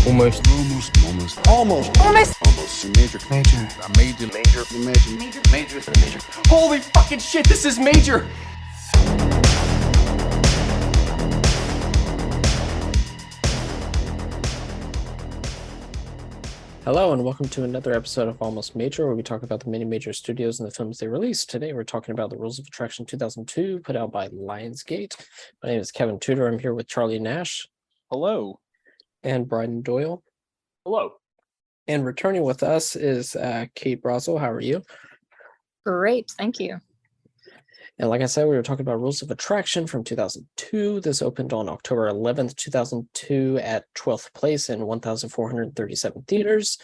Almost. Major. Holy fucking shit, this is major! Hello and welcome to another episode of Almost Major, where we talk about the many major studios and the films they released. Today we're talking about The Rules of Attraction 2002, put out by Lionsgate. My name is Kevin Tudor. I'm here with Charlie Nash. Hello. And Brian Doyle. Hello. And returning with us is Cait Brasel. How are you? Great, thank you. And like I said, we were talking about Rules of Attraction from 2002. This opened on October 11th, 2002 at 12th place in 1,437 theaters.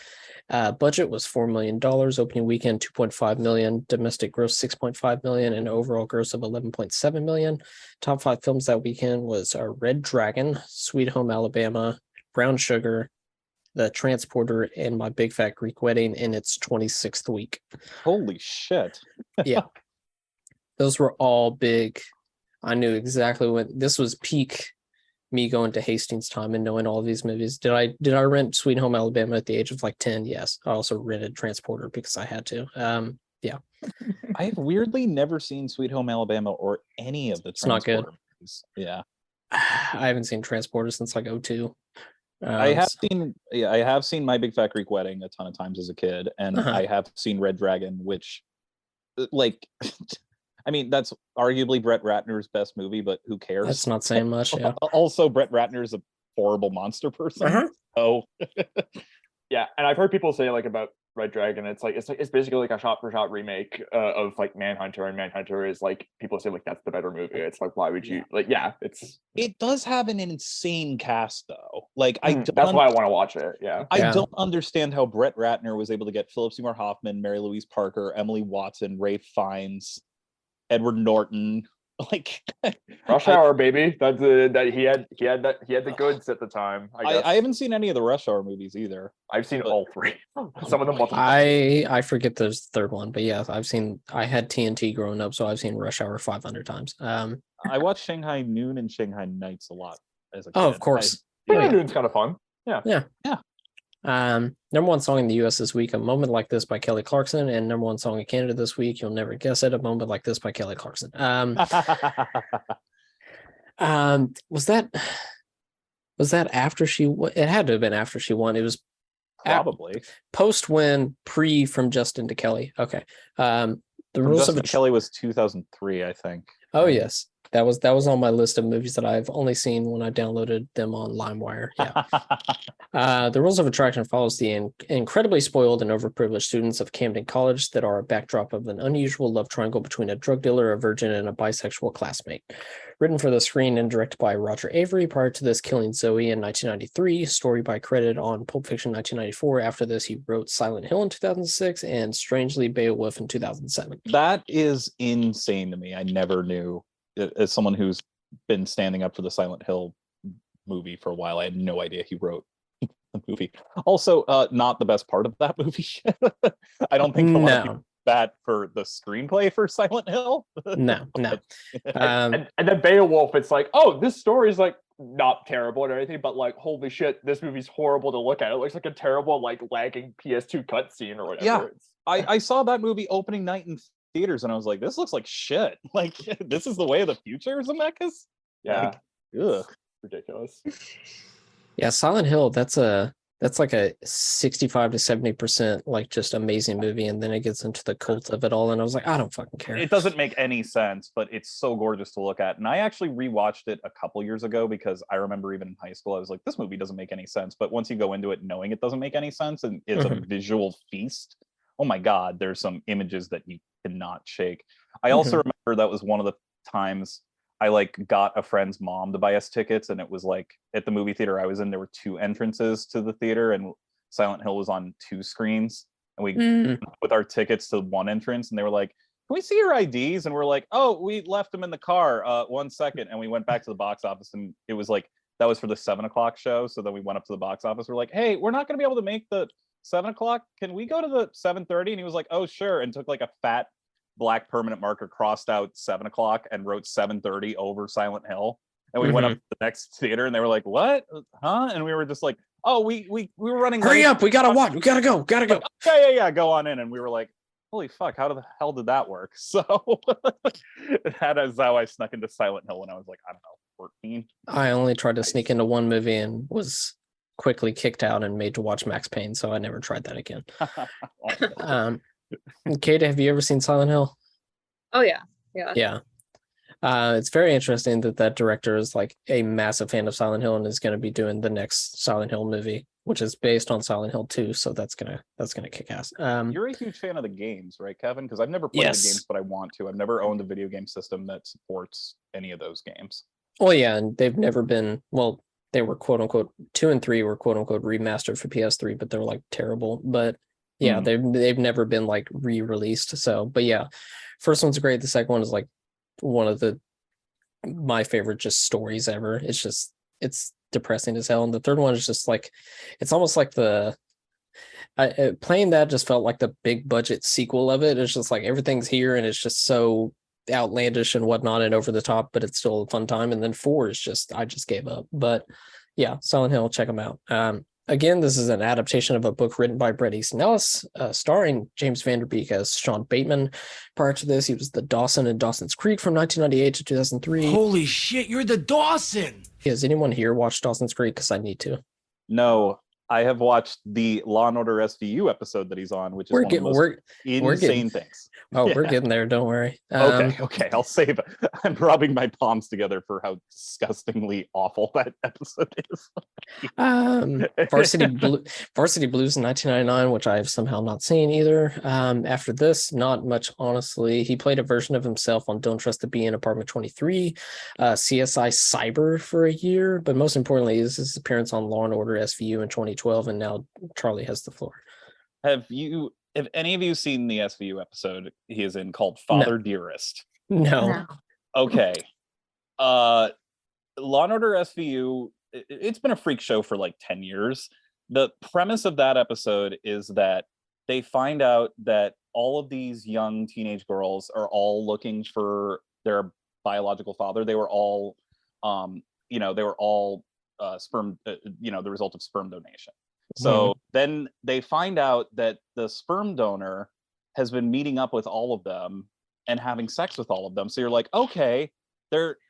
Budget was $4 million, opening weekend $2.5 million, domestic gross $6.5 million, and overall gross of $11.7 million. Top 5 films that weekend was Red Dragon, Sweet Home Alabama, Brown Sugar, The Transporter, and My Big Fat Greek Wedding in its 26th week. Holy shit. Yeah. Those were all big. I knew exactly when this was peak me going to Hastings time and knowing all of these movies. Did I rent Sweet Home Alabama at the age of like 10? Yes. I also rented Transporter because I had to. Yeah. I've weirdly never seen Sweet Home Alabama or any of the Transporter movies. Yeah. I haven't seen Transporter since like 2002. I have seen My Big Fat Greek Wedding a ton of times as a kid, and I have seen Red Dragon, which like I mean, that's arguably Brett Ratner's best movie, but who cares? That's not saying much. Yeah. Also, Brett Ratner's a horrible monster person. Oh, yeah, and I've heard people say like about Red Dragon, it's basically like a shot-for-shot remake of like Manhunter, and Manhunter is like people say like that's the better movie. It's like why would you it does have an insane cast though. Like that's why I want to watch it. Yeah, I don't understand how Brett Ratner was able to get Philip Seymour Hoffman, Mary Louise Parker, Emily Watson, Ralph Fiennes, Edward Norton, like Rush Hour, baby. That's that he had the goods at the time. I haven't seen any of the Rush Hour movies either. I've seen all three. Some of them multiple. I forget there's the third one, but yeah, I had TNT growing up, so I've seen Rush Hour 500 times. I watched Shanghai Noon and Shanghai Nights a lot as a kid. Oh, of course. Shanghai Noon's kind of fun. Yeah. Number one song in the US this week, A Moment Like This by Kelly Clarkson, and number one song in Canada this week, You'll Never Guess It, A Moment Like This by Kelly Clarkson. Was that after it had to have been after she won. It was probably post win, pre From Justin to Kelly. Okay. The Rules of Kelly was 2003, I think. Oh yes. That was on my list of movies that I've only seen when I downloaded them on LimeWire. Yeah. The Rules of Attraction follows the incredibly spoiled and overprivileged students of Camden College that are a backdrop of an unusual love triangle between a drug dealer, a virgin, and a bisexual classmate. Written for the screen and directed by Roger Avery, prior to this killing Zoe in 1993, story by credit on Pulp Fiction 1994. After this, he wrote Silent Hill in 2006 and strangely Beowulf in 2007. That is insane to me. I never knew. As someone who's been standing up for the Silent Hill movie for a while, I had no idea he wrote the movie. Also, not the best part of that movie. I don't think a lot of people that for the screenplay for Silent Hill. No. And then Beowulf, it's like, oh, this story is like not terrible or anything, but like, holy shit, this movie's horrible to look at. It looks like a terrible, like, lagging PS2 cutscene or whatever. Yeah, I saw that movie opening night in theaters and I was like, this looks like shit. Like, this is the way of the future, Zemeckis? Yeah. Like, ugh. Ridiculous. Yeah, Silent Hill, that's like a 65 to 70% like just amazing movie, and then it gets into the cult of it all, and I was like, I don't fucking care. It doesn't make any sense, but it's so gorgeous to look at. And I actually rewatched it a couple years ago because I remember even in high school, I was like, this movie doesn't make any sense. But once you go into it knowing it doesn't make any sense and it's a visual feast, oh my God, there's some images that you cannot shake. I also remember that was one of the times I like got a friend's mom to buy us tickets, and it was like at the movie theater I was in, there were 2 entrances to the theater, and Silent Hill was on 2 screens, and we with our tickets to one entrance, and they were like, can we see your IDs? And we're like, oh, we left them in the car, 1 second. And we went back to the box office, and it was like, that was for the 7 o'clock show. So then we went up to the box office. We're like, hey, we're not going to be able to make the 7 o'clock. Can we go to the 7:30? And he was like, oh, sure. And took like a fat black permanent marker, crossed out 7 o'clock and wrote 7:30 over Silent Hill. And we went up to the next theater and they were like, what? Huh? And we were just like, oh, we were running. Hurry late. up, we gotta watch, we gotta go. Like, yeah, go on in. And we were like, holy fuck, how the hell did that work? So that is how I snuck into Silent Hill when I was like, I don't know, 14. I only tried to sneak into one movie and was quickly kicked out and made to watch Max Payne, so I never tried that again. Cait, have you ever seen Silent Hill? Oh yeah. Yeah. It's very interesting that director is like a massive fan of Silent Hill and is going to be doing the next Silent Hill movie, which is based on Silent Hill 2. So that's gonna kick ass. You're a huge fan of the games, right, Kevin? Because I've never played the games, but I want to. I've never owned a video game system that supports any of those games. Oh yeah, and they've never been, well, they were quote unquote 2 and 3 were quote unquote remastered for PS3, but they're like terrible. But yeah, they've never been like re-released. So, but yeah, first one's great. The second one is like one of my favorite just stories ever. It's depressing as hell. And the third one is just like, it's almost like playing that just felt like the big budget sequel of it. It's just like everything's here and it's just so outlandish and whatnot and over the top, but it's still a fun time. And then 4 is just, I just gave up. But yeah, Silent Hill, check them out. Again, this is an adaptation of a book written by Bret Easton Ellis, starring James Van Der Beek as Sean Bateman. Prior to this, he was the Dawson in Dawson's Creek from 1998 to 2003. Holy shit, you're the Dawson! Has anyone here watched Dawson's Creek? Because I need to. No, I have watched the Law and Order SVU episode that he's on, which is one of the most insane things. Oh, yeah. We're getting there. Don't worry. Okay. I'll save it. I'm rubbing my palms together for how disgustingly awful that episode is. Varsity Blues in 1999, which I've somehow not seen either. After this, not much, honestly. He played a version of himself on Don't Trust the Bee in Apartment 23, CSI Cyber for a year, but most importantly, is his appearance on Law and Order SVU in 2012, and now Charlie has the floor. Have any of you seen the SVU episode he is in called Father Dearest? No. Okay. Law and Order SVU, it's been a freak show for like 10 years. The premise of that episode is that they find out that all of these young teenage girls are all looking for their biological father. They were all sperm, the result of sperm donation. So then they find out that the sperm donor has been meeting up with all of them and having sex with all of them. So you're like, okay,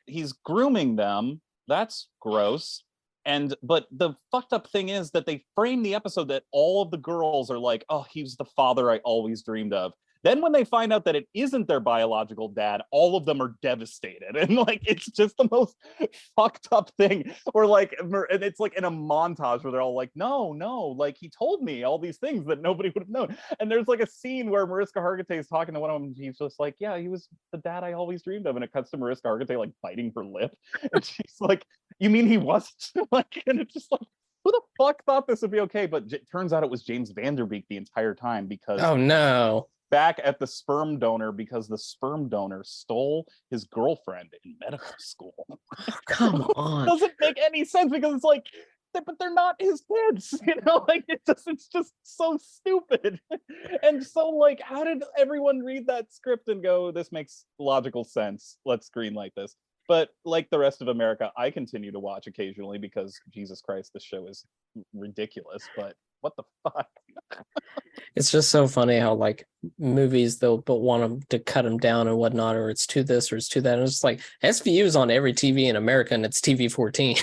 he's grooming them. That's gross. But the fucked up thing is that they frame the episode that all of the girls are like, oh, he's the father I always dreamed of. Then when they find out that it isn't their biological dad, all of them are devastated. And like, it's just the most fucked up thing. Or like, and it's like in a montage where they're all like, no, like he told me all these things that nobody would have known. And there's like a scene where Mariska Hargitay is talking to one of them. He's just like, yeah, he was the dad I always dreamed of. And it cuts to Mariska Hargitay like biting her lip. And she's like, you mean he wasn't? Like, and it's just like, who the fuck thought this would be okay? But it turns out it was James Van Der Beek the entire time because oh no. Back at the sperm donor because the sperm donor stole his girlfriend in medical school. Come on. It doesn't make any sense because it's like, but they're not his kids, like it's just so stupid. And so like, how did everyone read that script and go, this makes logical sense, let's greenlight this? But like the rest of America, I continue to watch occasionally because Jesus Christ, this show is ridiculous, but what the fuck? It's just so funny how like movies they'll want them to cut them down and whatnot, or it's to this or it's to that. And it's just like SVU is on every TV in America and it's TV 14.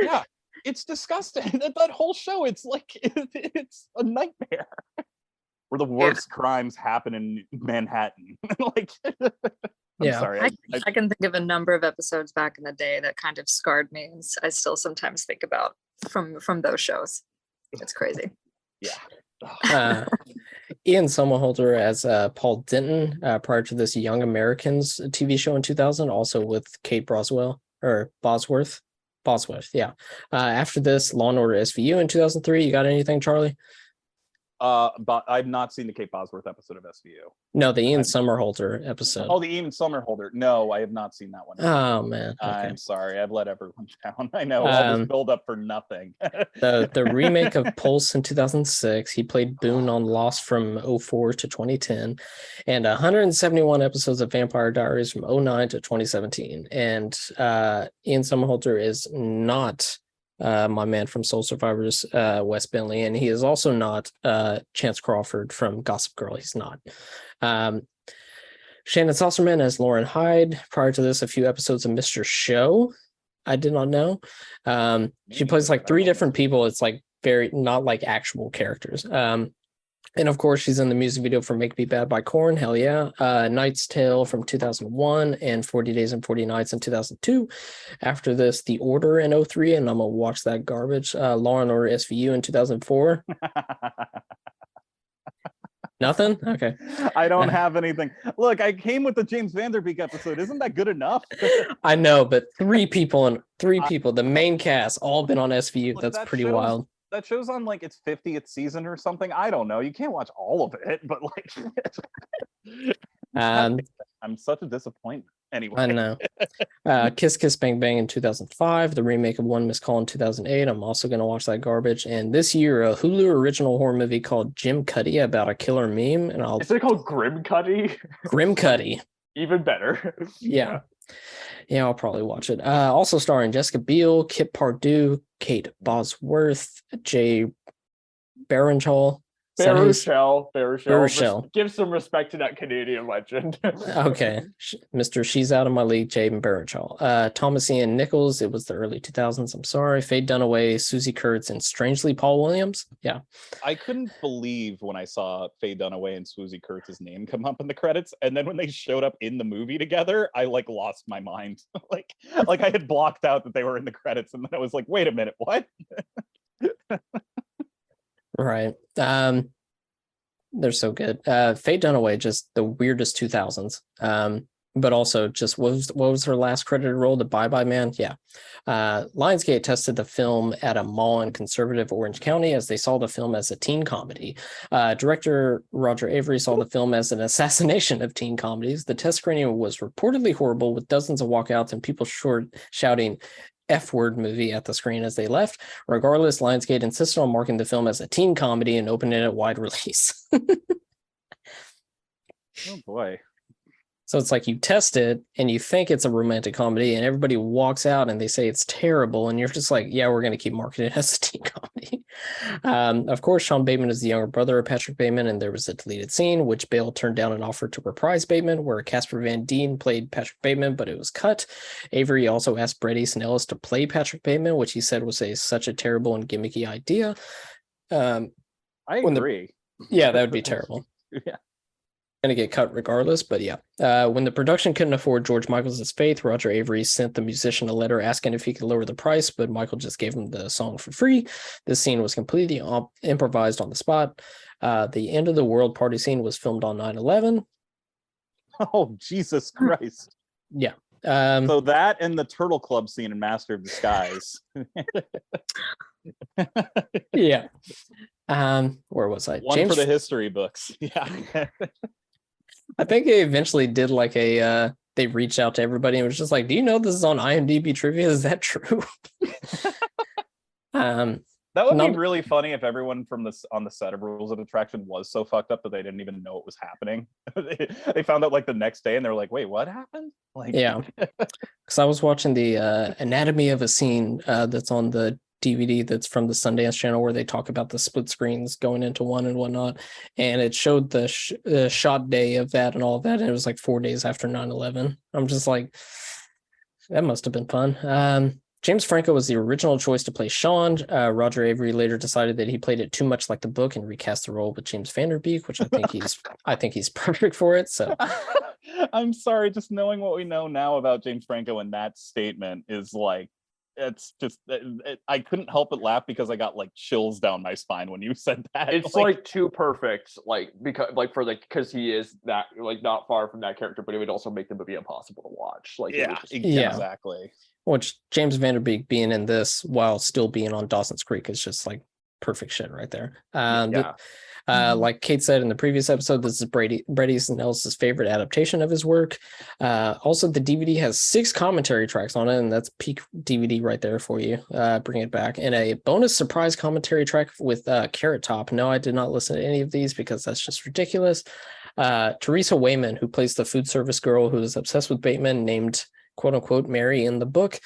Yeah, it's disgusting. That whole show, it's like it's a nightmare. Where the worst crimes happen in Manhattan. Like, I'm sorry. I can think of a number of episodes back in the day that kind of scarred me, and I still sometimes think about from those shows. It's crazy. Yeah. Ian Somerhalder as Paul Denton prior to this Young Americans TV show in 2000, also with Cait Brasel or Bosworth. Yeah. After this, Law and Order SVU in 2003. You got anything, Charlie? But I've not seen the Kate Bosworth episode of SVU. No, the Ian Somerhalder episode. Oh, the Ian Somerhalder. No, I have not seen that one. Oh man, okay. I'm sorry. I've let everyone down. I know all this build up for nothing. the remake of Pulse in 2006. He played Boone on Lost from 2004 to 2010, and 171 episodes of Vampire Diaries from 2009 to 2017. And Ian Somerhalder is not my man from Soul Survivors, Wes Bentley, and he is also not Chance Crawford from Gossip Girl. He's not. Shannon Sosserman as Lauren Hyde. Prior to this, a few episodes of Mr. Show. I did not know. She plays like 3 different people. It's like very not like actual characters. And of course, she's in the music video for Make Me Bad by Korn. Hell yeah. Knight's Tale from 2001 and 40 Days and 40 Nights in 2002. After this, The Order in 03, and I'm going to watch that garbage. Law and Order SVU in 2004. Nothing? Okay. I don't have anything. Look, I came with the James Vanderbeek episode. Isn't that good enough? I know, but 3 people, the main cast, all been on SVU. That's that pretty shows, wild. That show's on like its 50th season or something. I don't know. You can't watch all of it, but like I'm such a disappointment. Anyway. I know. Kiss Kiss Bang Bang in 2005, the remake of One Missed Call in 2008. I'm also going to watch that garbage. And this year, a Hulu original horror movie called Jim Cuddy about a killer meme. And Is it called Grim Cuddy? Grim Cuddy. Even better. Yeah. Yeah, I'll probably watch it. Also starring Jessica Biel, Kip Pardue, Kate Bosworth, Jay Baruchel. Baruchel. Give some respect to that Canadian legend. Okay. Mr. She's Out of My League, Jaden Baruchel. Thomas Ian Nichols, it was the early 2000s, I'm sorry. Faye Dunaway, Susie Kurtz, and strangely Paul Williams. Yeah. I couldn't believe when I saw Faye Dunaway and Susie Kurtz's name come up in the credits, and then when they showed up in the movie together, I like lost my mind. like I had blocked out that they were in the credits, and then I was like, wait a minute, what? Right. They're so good. Faye Dunaway, just the weirdest 2000s. But also just what was her last credited role? The Bye Bye Man? Yeah. Lionsgate tested the film at a mall in conservative Orange County as they saw the film as a teen comedy. Director Roger Avery saw the film as an assassination of teen comedies. The test screening was reportedly horrible, with dozens of walkouts and people shouting F-word movie at the screen as they left. Regardless, Lionsgate insisted on marking the film as a teen comedy and opening it at wide release. Oh boy. So it's like you test it and you think it's a romantic comedy and everybody walks out and they say it's terrible and you're just like, yeah, we're going to keep marketing it as a teen comedy. Of course, Sean Bateman is the younger brother of Patrick Bateman, and there was a deleted scene which Bale turned down an offer to reprise Bateman, where Casper Van Dien played Patrick Bateman, but it was cut. Avery also asked Bret Easton Ellis to play Patrick Bateman, which he said was such a terrible and gimmicky idea. I agree. Yeah, that would be terrible. Yeah. Going to get cut regardless, but yeah. When the production couldn't afford George Michael's Faith, Roger Avery sent the musician a letter asking if he could lower the price, but Michael just gave him the song for free. This scene was completely improvised on the spot. The end of the world party scene was filmed on 9/11. Oh, Jesus Christ. Yeah. So that and the Turtle Club scene in Master of Disguise. Yeah. Where was I? One for the history books. Yeah. I think they eventually did like they reached out to everybody and was just like, do you know this is on IMDb trivia? Is that true? That would be really funny if everyone from on the set of Rules of Attraction was so fucked up that they didn't even know it was happening. They found out like the next day and they're like, wait, what happened? Like, yeah. Because I was watching the Anatomy of a Scene that's on the DVD that's from the Sundance Channel, where they talk about the split screens going into one and whatnot, and it showed the shot day of that and all of that, and it was like 4 days after 9/11. I'm just like, that must have been fun. James Franco was the original choice to play Sean. Roger Avery later decided that he played it too much like the book and recast the role with James Vanderbeek, which I think he's perfect for it. So I'm sorry, just knowing what we know now about James Franco and that statement is like, it's just I couldn't help but laugh because I got like chills down my spine when you said that. It's like too perfect, because he is that like not far from that character, but it would also make the movie impossible to watch. Like, yeah, yeah, exactly. Which James Vanderbeek being in this while still being on Dawson's Creek is just like perfect shit right there. Like Kate said in the previous episode, this is Bret Easton Ellis' favorite adaptation of his work. Also, the DVD has 6 commentary tracks on it, and that's peak DVD right there for you. Bring it back. And a bonus surprise commentary track with Carrot Top. No, I did not listen to any of these because that's just ridiculous. Teresa Wayman, who plays the food service girl who is obsessed with Bateman, named quote unquote marry in the book,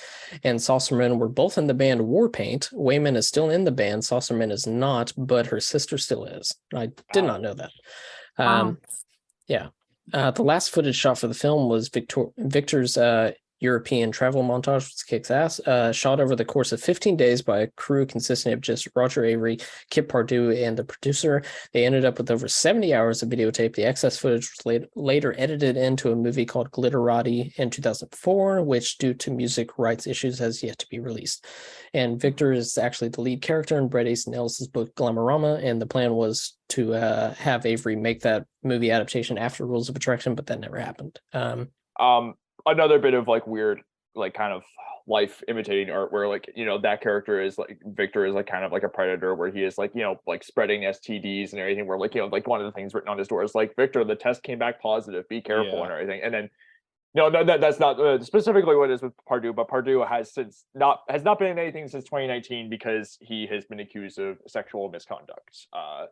and Saucerman were both in the band Warpaint. Wayman is still in the band, Saucerman is not, but her sister still is. I did not know that. Yeah. The last footage shot for the film was Victor's European travel montage, which kicks ass, shot over the course of 15 days by a crew consisting of just Roger Avery, Kip Pardue, and the producer. They ended up with over 70 hours of videotape. The excess footage was later edited into a movie called Glitterati in 2004, which, due to music rights issues, has yet to be released. And Victor is actually the lead character in Bret Easton Ellis' book Glamorama, and the plan was to have Avery make that movie adaptation after Rules of Attraction, but that never happened. Another bit of like weird, like kind of life imitating art where like, you know, that character is like Victor is like kind of like a predator where he is like, you know, like spreading STDs and everything, where like, you know, like one of the things written on his door is like, Victor, the test came back positive, be careful and everything. And then that's not specifically what it is with Pardue, but Pardue has not been in anything since 2019 because he has been accused of sexual misconduct. I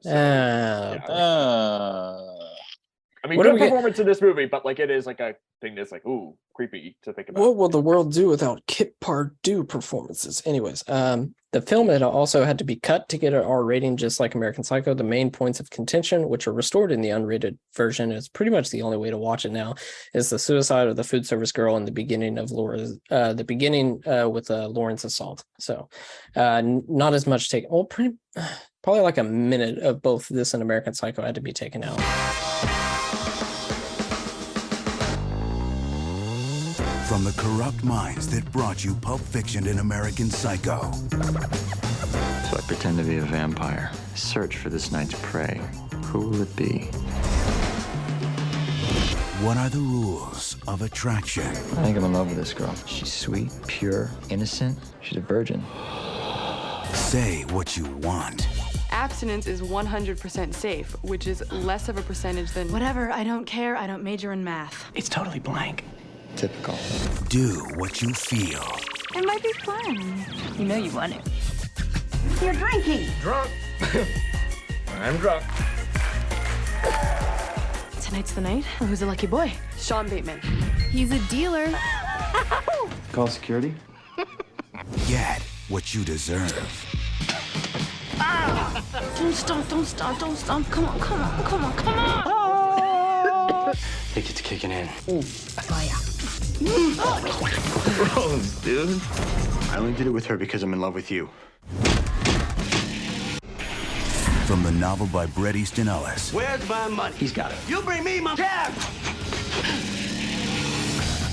mean, good performance in this movie, but like it is like a thing that's like, ooh, creepy to think about. What will the world do without Kip Pardue performances? Anyways, the film had also had to be cut to get an R rating, just like American Psycho. The main points of contention, which are restored in the unrated version, is pretty much the only way to watch it now, is the suicide of the food service girl and the beginning of Laura's, with Lauren's assault. So, not as much take. Well, probably like a minute of both this and American Psycho had to be taken out. From the corrupt minds that brought you Pulp Fiction and American Psycho. So I pretend to be a vampire. Search for this night's prey. Who will it be? What are the rules of attraction? I think I'm in love with this girl. She's sweet, pure, innocent. She's a virgin. Say what you want. Abstinence is 100% safe, which is less of a percentage than... Whatever, I don't care. I don't major in math. It's totally blank. Typical. Do what you feel. It might be fun. You know you want it. You're drinking. Drunk. I'm drunk. Tonight's the night. Oh, who's a lucky boy? Sean Bateman. He's a dealer. Call security. Get what you deserve. Don't stop. Come on. Think it's kicking in. Fire. Gross, dude. I only did it with her because I'm in love with you. From the novel by Bret Easton Ellis. Where's my money? He's got it. You bring me my cash!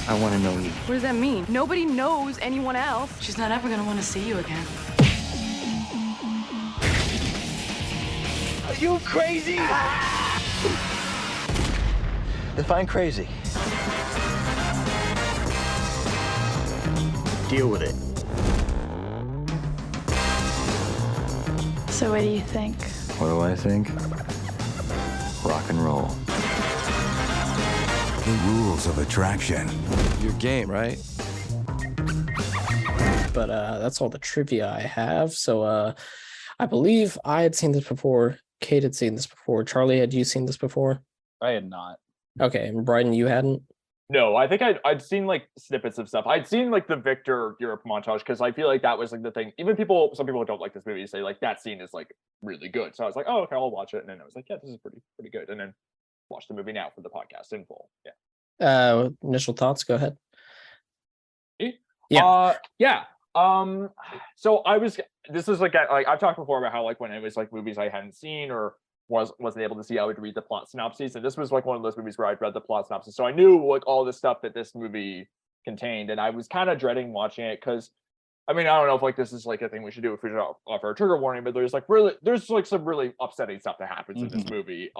I want to know you. What does that mean? Nobody knows anyone else. She's not ever gonna want to see you again. Are you crazy? Define crazy. Deal with it. So what do you think? What do I think? Rock and roll. The rules of attraction. Your game, right? But that's all the trivia I have. So I believe I had seen this before. Cait had seen this before. Charlie, had you seen this before? I had not. Okay, and Bryden, you hadn't? No, I think I'd seen like snippets of stuff. I'd seen like the Victor Europe montage because I feel like that was like the thing. Even some people who don't like this movie say like that scene is like really good. So I was like, oh, okay, I'll watch it. And then I was like, yeah, this is pretty good. And then watch the movie now for the podcast in full. Yeah. Initial thoughts, go ahead. Yeah. So this is like I've talked before about how like when it was like movies I hadn't seen or wasn't able to see, I would read the plot synopses, and this was like one of those movies where I'd read the plot synopsis, so I knew like all the stuff that this movie contained, and I was kind of dreading watching it because I mean, I don't know if like this is like a thing we should do if we should offer a trigger warning, but there's like some really upsetting stuff that happens in this movie,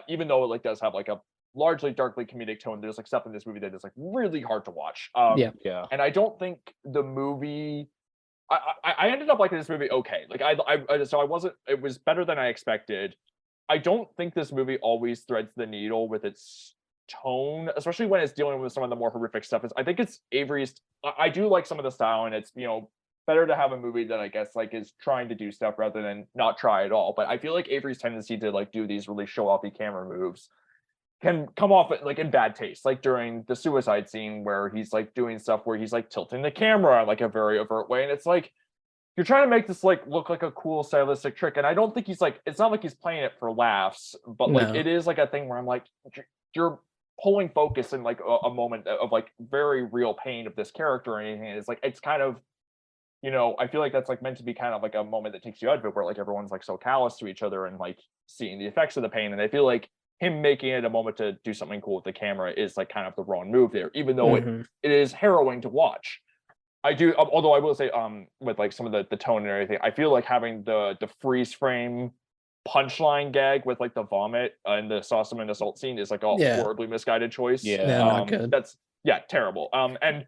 even though it like does have like a largely darkly comedic tone. There's like stuff in this movie that is like really hard to watch. Yeah. And I don't think the movie I ended up liking this movie okay. Like it was better than I expected. I don't think this movie always threads the needle with its tone, especially when it's dealing with some of the more horrific stuff. I think it's Avery's. I do like some of the style, and it's, you know, better to have a movie that I guess like is trying to do stuff rather than not try at all. But I feel like Avery's tendency to like do these really show-offy camera moves can come off like in bad taste, like during the suicide scene where he's like doing stuff where he's like tilting the camera in like a very overt way, and it's like you're trying to make this like look like a cool stylistic trick, and I don't think he's like, it's not like he's playing it for laughs, but like it is like a thing where I'm like, you're pulling focus in like a moment of like very real pain of this character or anything, and it's like, it's kind of, you know, I feel like that's like meant to be kind of like a moment that takes you out of it, where like everyone's like so callous to each other and like seeing the effects of the pain, and I feel like him making it a moment to do something cool with the camera is like kind of the wrong move there, even though it is harrowing to watch. I do, although I will say, with like some of the tone and everything, I feel like having the freeze frame punchline gag with like the vomit and the Sossaman assault scene is like a horribly misguided choice. Not good. That's terrible. And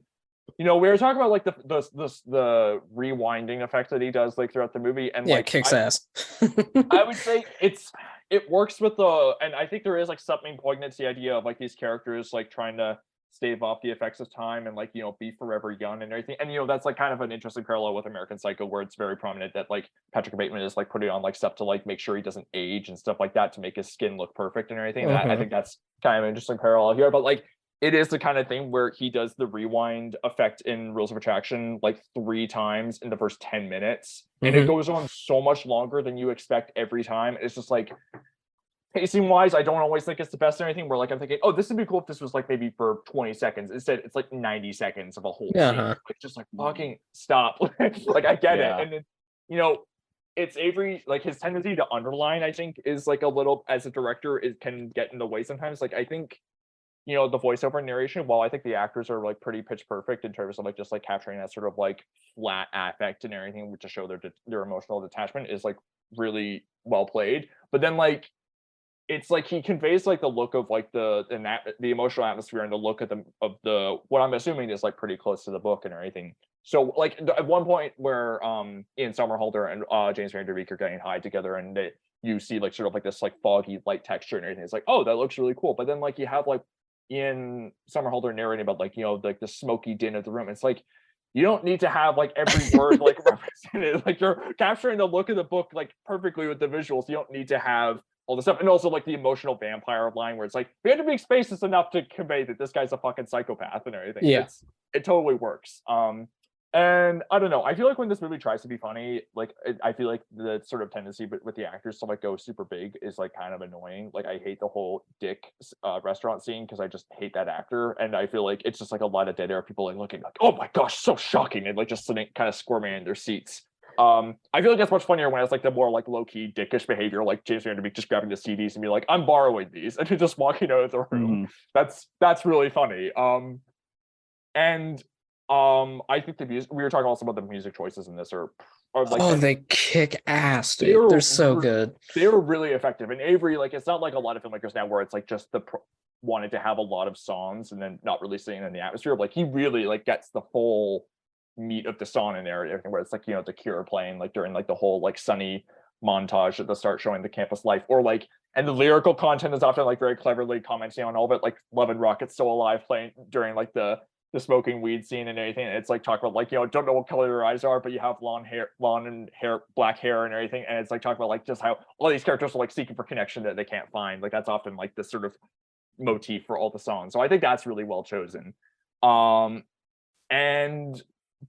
you know, we were talking about like the rewinding effect that he does like throughout the movie, and like kicks ass. I would say it works with the, and I think there is like something poignant to the idea of like these characters like trying to stave off the effects of time and like, you know, be forever young and everything. And you know, that's like kind of an interesting parallel with American Psycho, where it's very prominent that like Patrick Bateman is like putting on like stuff to like make sure he doesn't age and stuff like that to make his skin look perfect and everything. And I think that's kind of an interesting parallel here. But like, it is the kind of thing where he does the rewind effect in Rules of Attraction like 3 times in the first 10 minutes. And it goes on so much longer than you expect every time. It's just like, pacing wise, I don't always think it's the best or anything, where like I'm thinking, oh, this would be cool if this was like maybe for 20 seconds. Instead, it's like 90 seconds of a whole scene. Like, just like fucking stop. Like I get it. And then, you know, it's Avery, like his tendency to underline, I think, is like a little, as a director, it can get in the way sometimes. Like I think, you know, the voiceover narration, while I think the actors are like pretty pitch perfect in terms of like just like capturing that sort of like flat affect and everything to show their emotional detachment, is like really well played. But then like, it's like he conveys like the look of like the emotional atmosphere and the look of the what I'm assuming is like pretty close to the book and everything. So like at one point where Ian Somerhalder and James Van Der Beek are getting high together, and you see like sort of like this like foggy light texture and everything. It's like, oh, that looks really cool. But then like you have like Ian Somerhalder narrating about like, you know, like the smoky din of the room. It's like, you don't need to have like every word like represented. Like you're capturing the look of the book like perfectly with the visuals. You don't need to have all this stuff. And also like the emotional vampire line where it's like, Van Der Beek's face is enough to convey that this guy's a fucking psychopath and everything. It totally works. And I don't know, I feel like when this movie tries to be funny, like I feel like the sort of tendency with the actors to like go super big is like kind of annoying. Like I hate the whole Dick restaurant scene because I just hate that actor, and I feel like it's just like a lot of dead air, people like looking like, oh my gosh, so shocking, and like just sitting kind of squirming in their seats. I feel like that's much funnier when it's like the more like low-key dickish behavior, like James Van Der Beek just grabbing the CDs and be like, I'm borrowing these, and just walking out of the room. That's really funny. I think the music, we were talking also about the music choices in this are like, they kick ass, dude. They're so good. They were really effective. And Avery, like, it's not like a lot of filmmakers now where it's like just wanted to have a lot of songs and then not really staying in the atmosphere. Like he really like gets the full meat of the song in there and everything, where it's like, you know, The Cure playing like during like the whole like sunny montage at the start showing the campus life, or like, and the lyrical content is often like very cleverly commenting on all of it, like Love and Rocket's Still Alive playing during like the smoking weed scene and everything. And it's like talk about like, you know, don't know what color your eyes are, but you have black hair and everything. And it's like talk about like just how all these characters are like seeking for connection that they can't find. Like that's often like this sort of motif for all the songs. So I think that's really well chosen.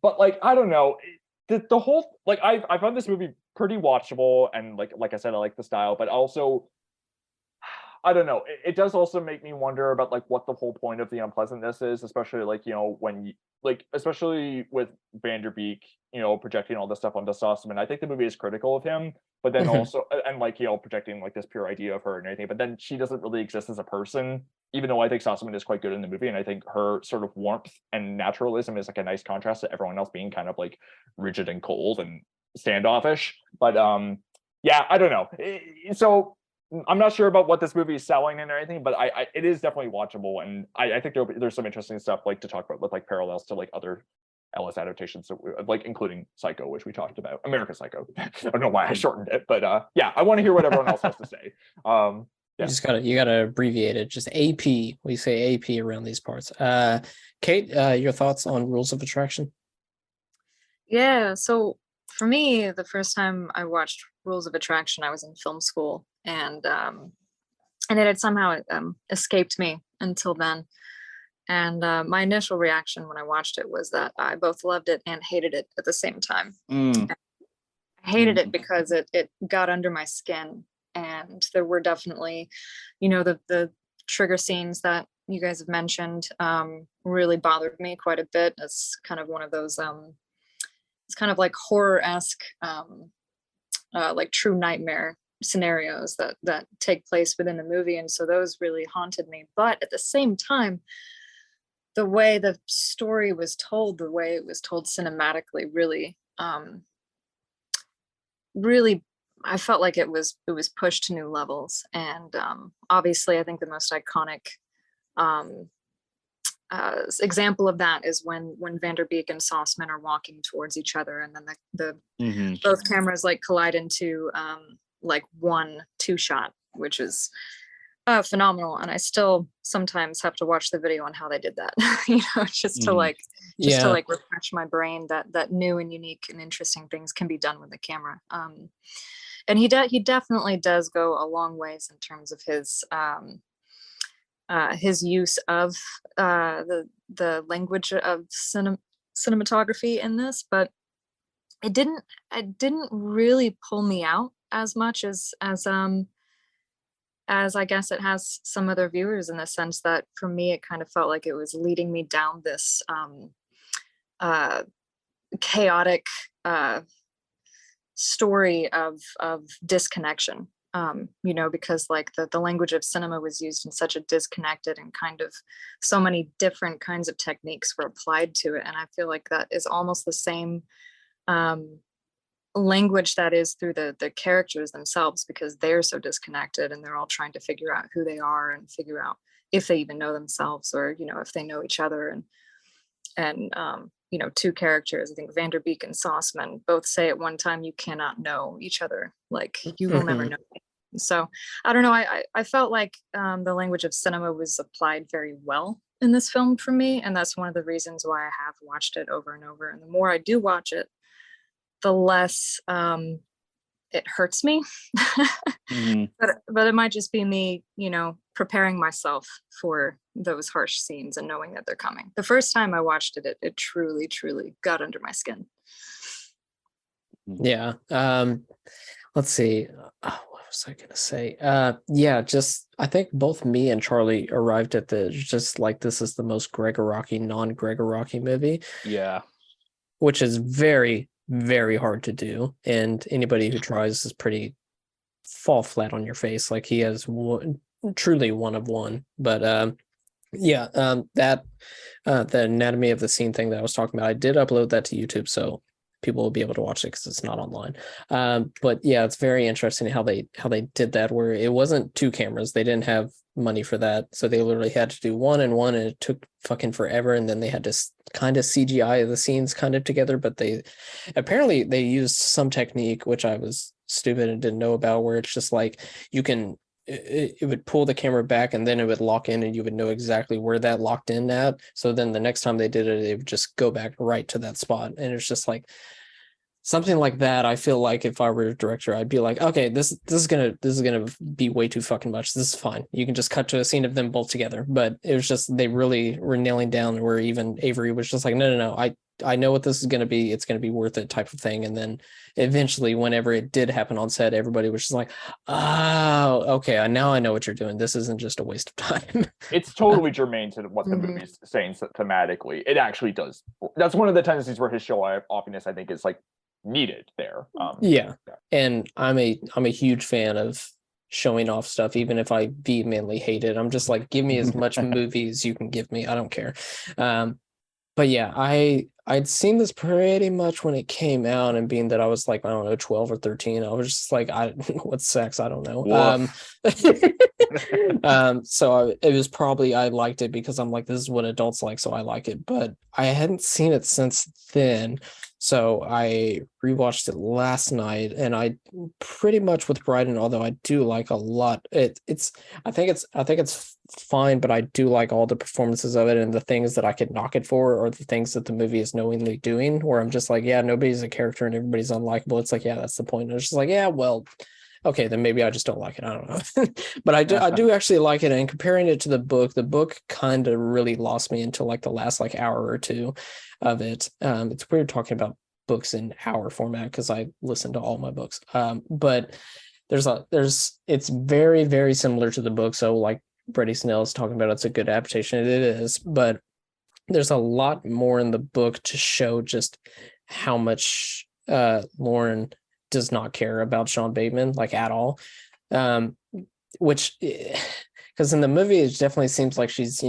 But like, I don't know, the whole, like I found this movie pretty watchable, and like I said, I like the style, but also I don't know, it does also make me wonder about like what the whole point of the unpleasantness is, especially like, you know, when you like, especially with Van Der Beek, you know, projecting all this stuff onto Sossaman. I think the movie is critical of him, but then also, and like, you know, projecting like this pure idea of her and everything, but then she doesn't really exist as a person, even though I think Sossaman is quite good in the movie. And I think her sort of warmth and naturalism is like a nice contrast to everyone else being kind of like rigid and cold and standoffish. But yeah, I don't know. So I'm not sure about what this movie is selling and everything, but it is definitely watchable, and I think there's some interesting stuff like to talk about with like parallels to like other Ellis adaptations, like including Psycho, which we talked about, American Psycho. I don't know why I shortened it, but yeah, I want to hear what everyone else has to say. Yeah. You gotta abbreviate it. Just AP. We say AP around these parts. Cait, your thoughts on Rules of Attraction? Yeah, so for me, the first time I watched Rules of Attraction, I was in film school, and and it had somehow escaped me until then. And my initial reaction when I watched it was that I both loved it and hated it at the same time. I hated it because it got under my skin, and there were definitely, the trigger scenes that you guys have mentioned really bothered me quite a bit. It's kind of one of those it's kind of like horror-esque like true nightmare scenarios that take place within the movie, and so those really haunted me. But at the same time, the way the story was told, the way it was told cinematically, really I felt like it was pushed to new levels. And obviously I think the most iconic example of that is when Vanderbeek and Sossman are walking towards each other, and then the both cameras like collide into like 1-2 shot, which is phenomenal. And I still sometimes have to watch the video on how they did that, just to refresh my brain that new and unique and interesting things can be done with the camera. And he definitely does go a long ways in terms of his use of the language of cinematography in this, but it didn't really pull me out as much as I guess it has some other viewers, in the sense that for me it kind of felt like it was leading me down this chaotic story of disconnection, because like the language of cinema was used in such a disconnected, and kind of so many different kinds of techniques were applied to it. And I feel like that is almost the same language that is through the characters themselves, because they're so disconnected and they're all trying to figure out who they are and figure out if they even know themselves, or if they know each other. And two characters, I think Vanderbeek and Sossman, both say at one time, you cannot know each other, like you will never know. So I don't know, I felt like the language of cinema was applied very well in this film for me, and that's one of the reasons why I have watched it over and over. And the more I do watch it, the less it hurts me. But it might just be me, preparing myself for those harsh scenes and knowing that they're coming. The first time I watched it, it truly, truly got under my skin. Yeah. Let's see. What was I gonna say? I think both me and Charlie arrived at this is the most Gregor Rocky, non-Gregor Rocky movie. Yeah. Which is very, very hard to do, and anybody who tries is pretty fall flat on your face. Like, he has truly one of one. But that the anatomy of the scene thing that I was talking about, I did upload that to YouTube, so people will be able to watch it because it's not online. But yeah, it's very interesting how they did that, where it wasn't 2 cameras. They didn't have money for that, so they literally had to do 1 and 1, and it took fucking forever. And then they had to kind of CGI the scenes kind of together, but they used some technique which I was stupid and didn't know about, where it's just like it would pull the camera back and then it would lock in, and you would know exactly where that locked in at. So then the next time they did it, it would just go back right to that spot. And it's just like something like that. I feel like if I were a director, I'd be like, okay, this is gonna be way too fucking much. This is fine. You can just cut to a scene of them both together. But it was just, they really were nailing down where even Avery was just like, no, I know what this is going to be. It's going to be worth it, type of thing. And then eventually, whenever it did happen on set, everybody was just like, oh, okay, now I know what you're doing. This isn't just a waste of time. It's totally germane to what the movie's saying thematically. It actually does. That's one of the tendencies where his show offiness, I think, is like needed there. Yeah. And I'm a huge fan of showing off stuff, even if I vehemently hate it. I'm just like, give me as much movies you can give me. I don't care. But yeah, I'd seen this pretty much when it came out, and being that I was like, I don't know, 12 or 13, I was just like, what's sex? I don't know. So it was probably, I liked it because I'm like, this is what adults like, so I like it. But I hadn't seen it since then. So I rewatched it last night, and I pretty much with Bryden, although I do like a lot, I think it's fine, but I do like all the performances of it, and the things that I could knock it for are the things that the movie is knowingly doing, where I'm just like, yeah, nobody's a character and everybody's unlikable. It's like, yeah, that's the point. And it's just like, yeah, well, okay, then maybe I just don't like it. I don't know. But I do actually like it. And comparing it to the book kind of really lost me until like the last like hour or two of it. It's weird talking about books in hour format because I listen to all my books. But it's very, very similar to the book. So like Bret Easton Ellis talking about, it's a good adaptation. It is, but there's a lot more in the book to show just how much Lauren does not care about Sean Bateman, like at all. Which, because in the movie, it definitely seems like she's,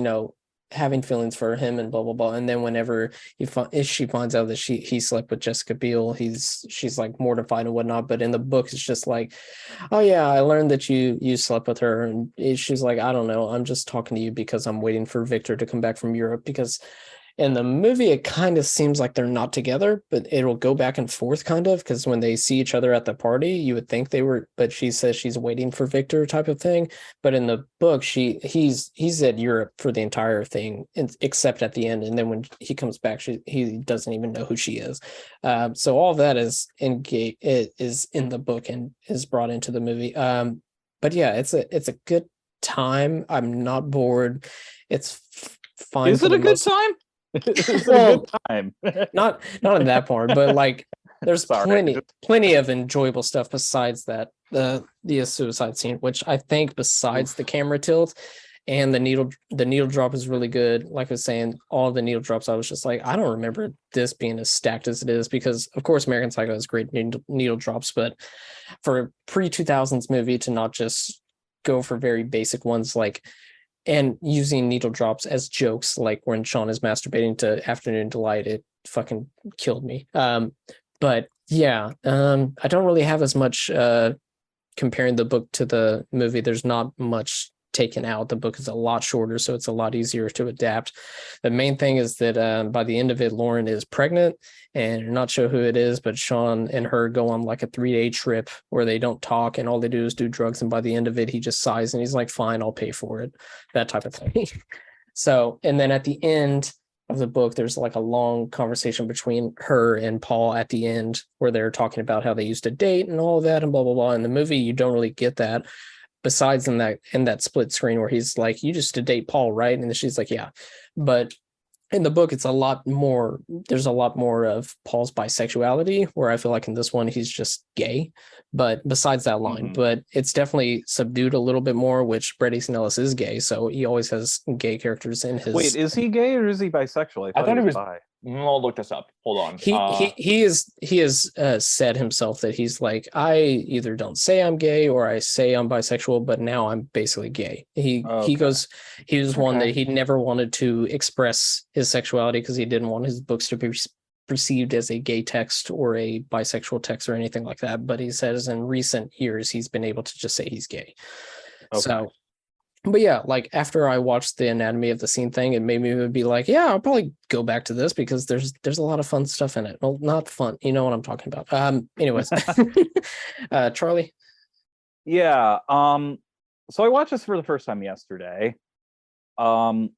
having feelings for him and blah blah blah. And then whenever if she finds out that he slept with Jessica Biel, she's like mortified and whatnot. But in the book, it's just like, oh yeah, I learned that you slept with her, and she's like, I don't know, I'm just talking to you because I'm waiting for Victor to come back from Europe. Because in the movie, it kind of seems like they're not together, but it'll go back and forth kind of, because when they see each other at the party, you would think they were, but she says she's waiting for Victor type of thing. But in the book, he's at Europe for the entire thing, except at the end. And then when he comes back, he doesn't even know who she is. So all that is in the book and is brought into the movie. But yeah, it's a good time. I'm not bored. It's fine. Is it a good time? It's a good time. not in that part, but like there's plenty of enjoyable stuff besides that, the suicide scene, which I think besides the camera tilt and the needle drop is really good. Like I was saying, all the needle drops, I was just like, I don't remember this being as stacked as it is, because of course American Psycho has great needle drops, but for a pre-2000s movie to not just go for very basic ones like, and using needle drops as jokes, like when Sean is masturbating to Afternoon Delight, it fucking killed me. But yeah, I don't really have as much comparing the book to the movie. There's not much taken out. The book is a lot shorter, so it's a lot easier to adapt. The main thing is that by the end of it, Lauren is pregnant, and you're not sure who it is, but Sean and her go on like a 3-day trip where they don't talk and all they do is do drugs. And by the end of it, he just sighs and he's like, fine, I'll pay for it. That type of thing. So, and then at the end of the book, there's like a long conversation between her and Paul at the end where they're talking about how they used to date and all of that and blah, blah, blah. In the movie, you don't really get that. Besides in that split screen where he's like, you just to date Paul, right? And she's like, yeah. But in the book, it's a lot more, there's a lot more of Paul's bisexuality, where I feel like in this one, he's just gay. But besides that line, but it's definitely subdued a little bit more, which Bret Easton Ellis is gay. So he always has gay characters in his. Wait, is he gay or is he bisexual? I thought he was bi. I'll look this up. Hold on. He has said himself that he's like, I either don't say I'm gay or I say I'm bisexual, but now I'm basically gay. He was one that he never wanted to express his sexuality because he didn't want his books to be perceived as a gay text or a bisexual text or anything like that. But he says in recent years he's been able to just say he's gay. Okay. So. But yeah, like after I watched the Anatomy of the Scene thing, it made me be like, yeah, I'll probably go back to this because there's a lot of fun stuff in it. Well, not fun, you know what I'm talking about. Anyways, Charlie. Yeah. So I watched this for the first time yesterday. And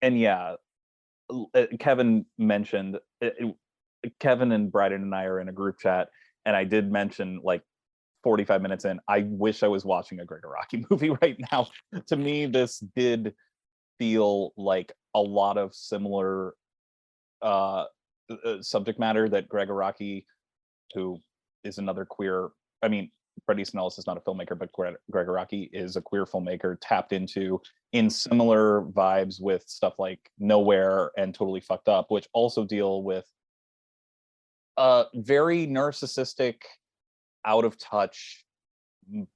yeah, Kevin mentioned Kevin and Bryden and I are in a group chat, and I did mention like 45 minutes in, I wish I was watching a Gregor Rocky movie right now. To me, this did feel like a lot of similar subject matter that Gregor Rocky, who is another queer, I mean, Bret Easton Ellis is not a filmmaker, but Gregor Rocky is a queer filmmaker, tapped into in similar vibes with stuff like Nowhere and Totally Fucked Up, which also deal with very narcissistic, out of touch,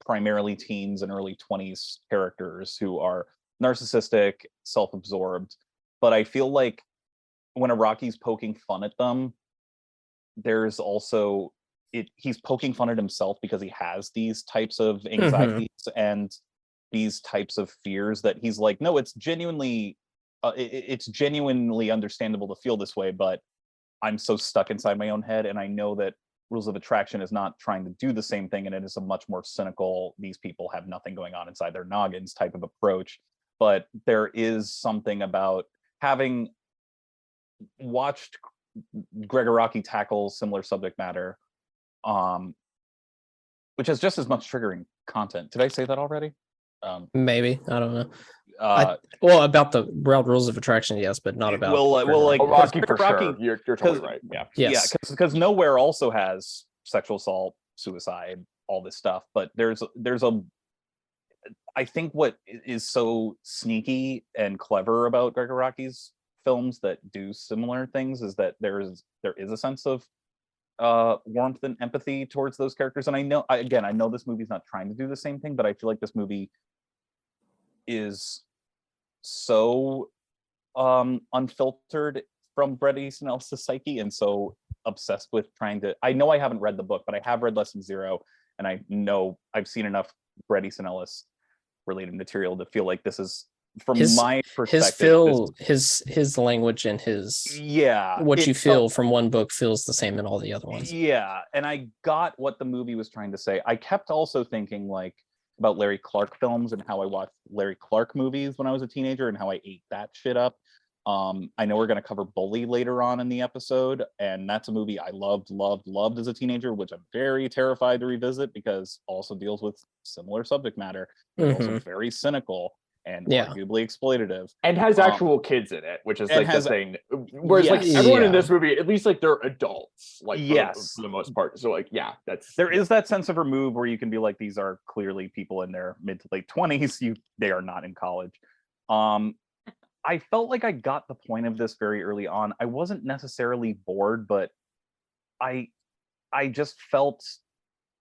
primarily teens and early 20s characters who are narcissistic, self-absorbed. But I feel like when a Rocky's poking fun at them, there's also he's poking fun at himself because he has these types of anxieties and these types of fears that he's like, no, it's genuinely understandable to feel this way, but I'm so stuck inside my own head, and I know that Rules of Attraction is not trying to do the same thing, and it is a much more cynical, these people have nothing going on inside their noggins type of approach. But there is something about having watched Gregor Rocky tackle similar subject matter, which has just as much triggering content. Did I say that already? Maybe, I don't know. Uh, Well, about the rules of attraction, yes, but not about. like Rocky for Rocky, sure. You're totally right. Yeah. Yes. because Nowhere also has sexual assault, suicide, all this stuff. But there's a I think what is so sneaky and clever about Gregor Rocky's films that do similar things is that there is a sense of warmth and empathy towards those characters. And I know this movie's not trying to do the same thing, but I feel like this movie is so unfiltered from Bret Easton Ellis' psyche and so obsessed with trying to. I know I haven't read the book, but I have read Lesson Zero, and I know I've seen enough Bret Easton Ellis related material to feel like this is, from my perspective, his language and his what you feel from one book feels the same in all the other ones. Yeah, and I got what the movie was trying to say. I kept also thinking like about Larry Clark films and how I watched Larry Clark movies when I was a teenager and how I ate that shit up. I know we're going to cover Bully later on in the episode, and that's a movie I loved as a teenager, which I'm very terrified to revisit because also deals with similar subject matter, but also very cynical and arguably exploitative, and has actual kids in it, which is like the thing. Whereas like everyone in this movie, at least like they're adults, like for the most part. So like there is that sense of remove where you can be like, these are clearly people in their mid to late 20s. They are not in college. I felt like I got the point of this very early on. I wasn't necessarily bored, but I just felt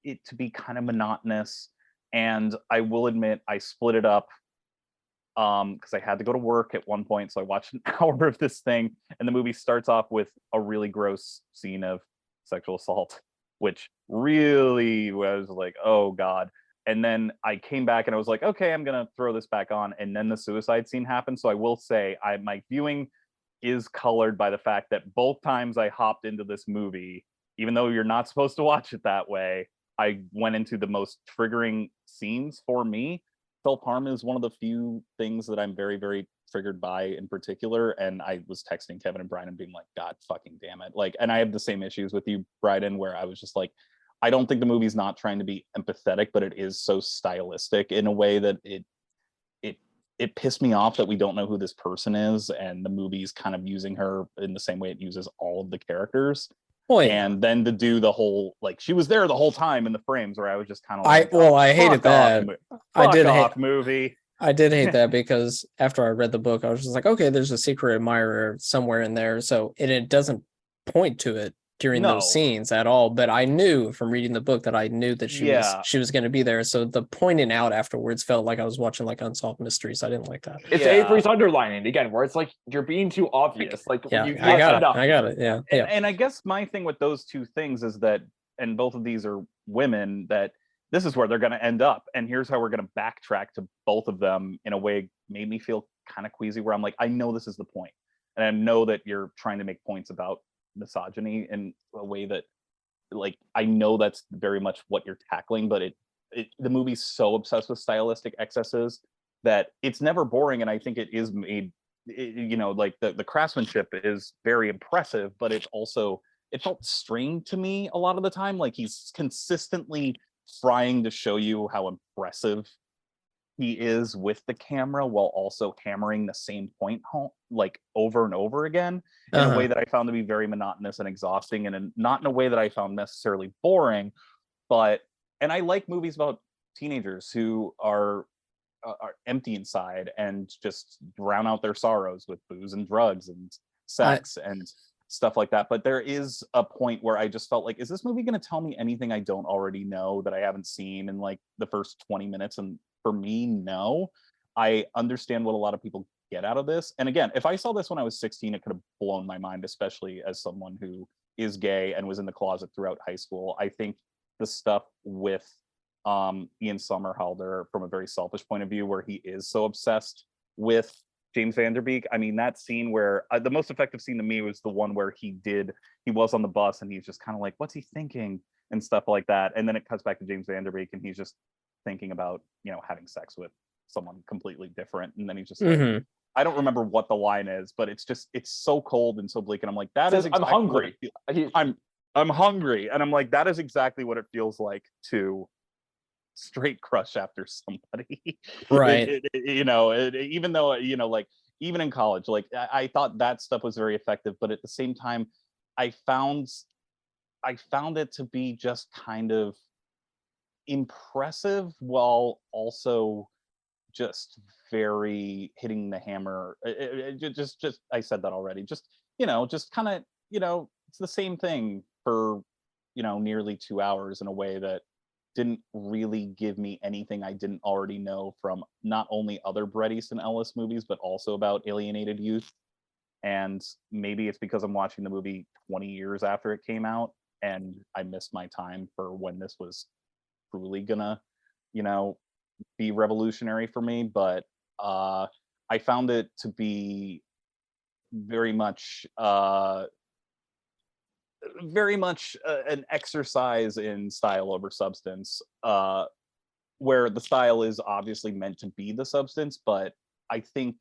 it to be kind of monotonous. And I will admit, I split it up because I had to go to work at one point. So I watched an hour of this thing, and the movie starts off with a really gross scene of sexual assault, which really was like, oh God. And then I came back and I was like, okay, I'm going to throw this back on. And then the suicide scene happened. So I will say my viewing is colored by the fact that both times I hopped into this movie, even though you're not supposed to watch it that way, I went into the most triggering scenes for me. Self-harm is one of the few things that I'm very, very triggered by in particular. And I was texting Kevin and Brian and being like, God fucking damn it. Like, and I have the same issues with you, Brian, where I was just like, I don't think the movie's not trying to be empathetic, but it is so stylistic in a way that it pissed me off that we don't know who this person is, and the movie's kind of using her in the same way it uses all of the characters. Oh, yeah. And then to do the whole, like, she was there the whole time in the frames, where I was just kind of like, I hated that. I did hate movie. I did hate that because after I read the book, I was just like, okay, there's a secret admirer somewhere in there. So it doesn't point to it during those scenes at all, but I knew from reading the book that I knew that she was going to be there. So the pointing out afterwards felt like I was watching like Unsolved Mysteries. I didn't like that. It's Avery's underlining again, where it's like you're being too obvious. Like I got it. Yeah. And I guess my thing with those two things is that, and both of these are women, that this is where they're going to end up, and here's how we're going to backtrack to both of them in a way made me feel kind of queasy, where I'm like, I know this is the point, and I know that you're trying to make points about misogyny in a way that, like, I know that's very much what you're tackling, but the movie's so obsessed with stylistic excesses that it's never boring. And I think it is made, like the craftsmanship is very impressive, but it felt strained to me a lot of the time. Like, he's consistently trying to show you how impressive he is with the camera while also hammering the same point home, like, over and over again, in a way that I found to be very monotonous and exhausting, and not in a way that I found necessarily boring. And I like movies about teenagers who are empty inside and just drown out their sorrows with booze and drugs and sex and stuff like that. But there is a point where I just felt like, is this movie going to tell me anything I don't already know, that I haven't seen in like the first 20 minutes? And for me, no. I understand what a lot of people get out of this. And again, if I saw this when I was 16, it could have blown my mind, especially as someone who is gay and was in the closet throughout high school. I think the stuff with Ian Somerhalder, from a very selfish point of view, where he is so obsessed with James Van Der Beek. I mean, that scene where the most effective scene to me was the one where he was on the bus and he's just kind of like, what's he thinking and stuff like that. And then it cuts back to James Van Der Beek and he's just thinking about, having sex with someone completely different. And then he's just like, I don't remember what the line is, but it's so cold and so bleak. And I'm like, that is exactly I'm hungry. I'm hungry. And I'm like, that is exactly what it feels like to straight crush after somebody. Right. Even though, like even in college, like I thought that stuff was very effective, but at the same time, I found it to be just kind of impressive while also just very hitting the hammer. Just I said that already. Just just kind of it's the same thing for nearly 2 hours in a way that didn't really give me anything I didn't already know from not only other Bret Easton Ellis movies, but also about alienated youth. And maybe it's because I'm watching the movie 20 years after it came out, and I missed my time for when this was truly gonna, be revolutionary for me. But I found it to be very much an exercise in style over substance, where the style is obviously meant to be the substance. But I think,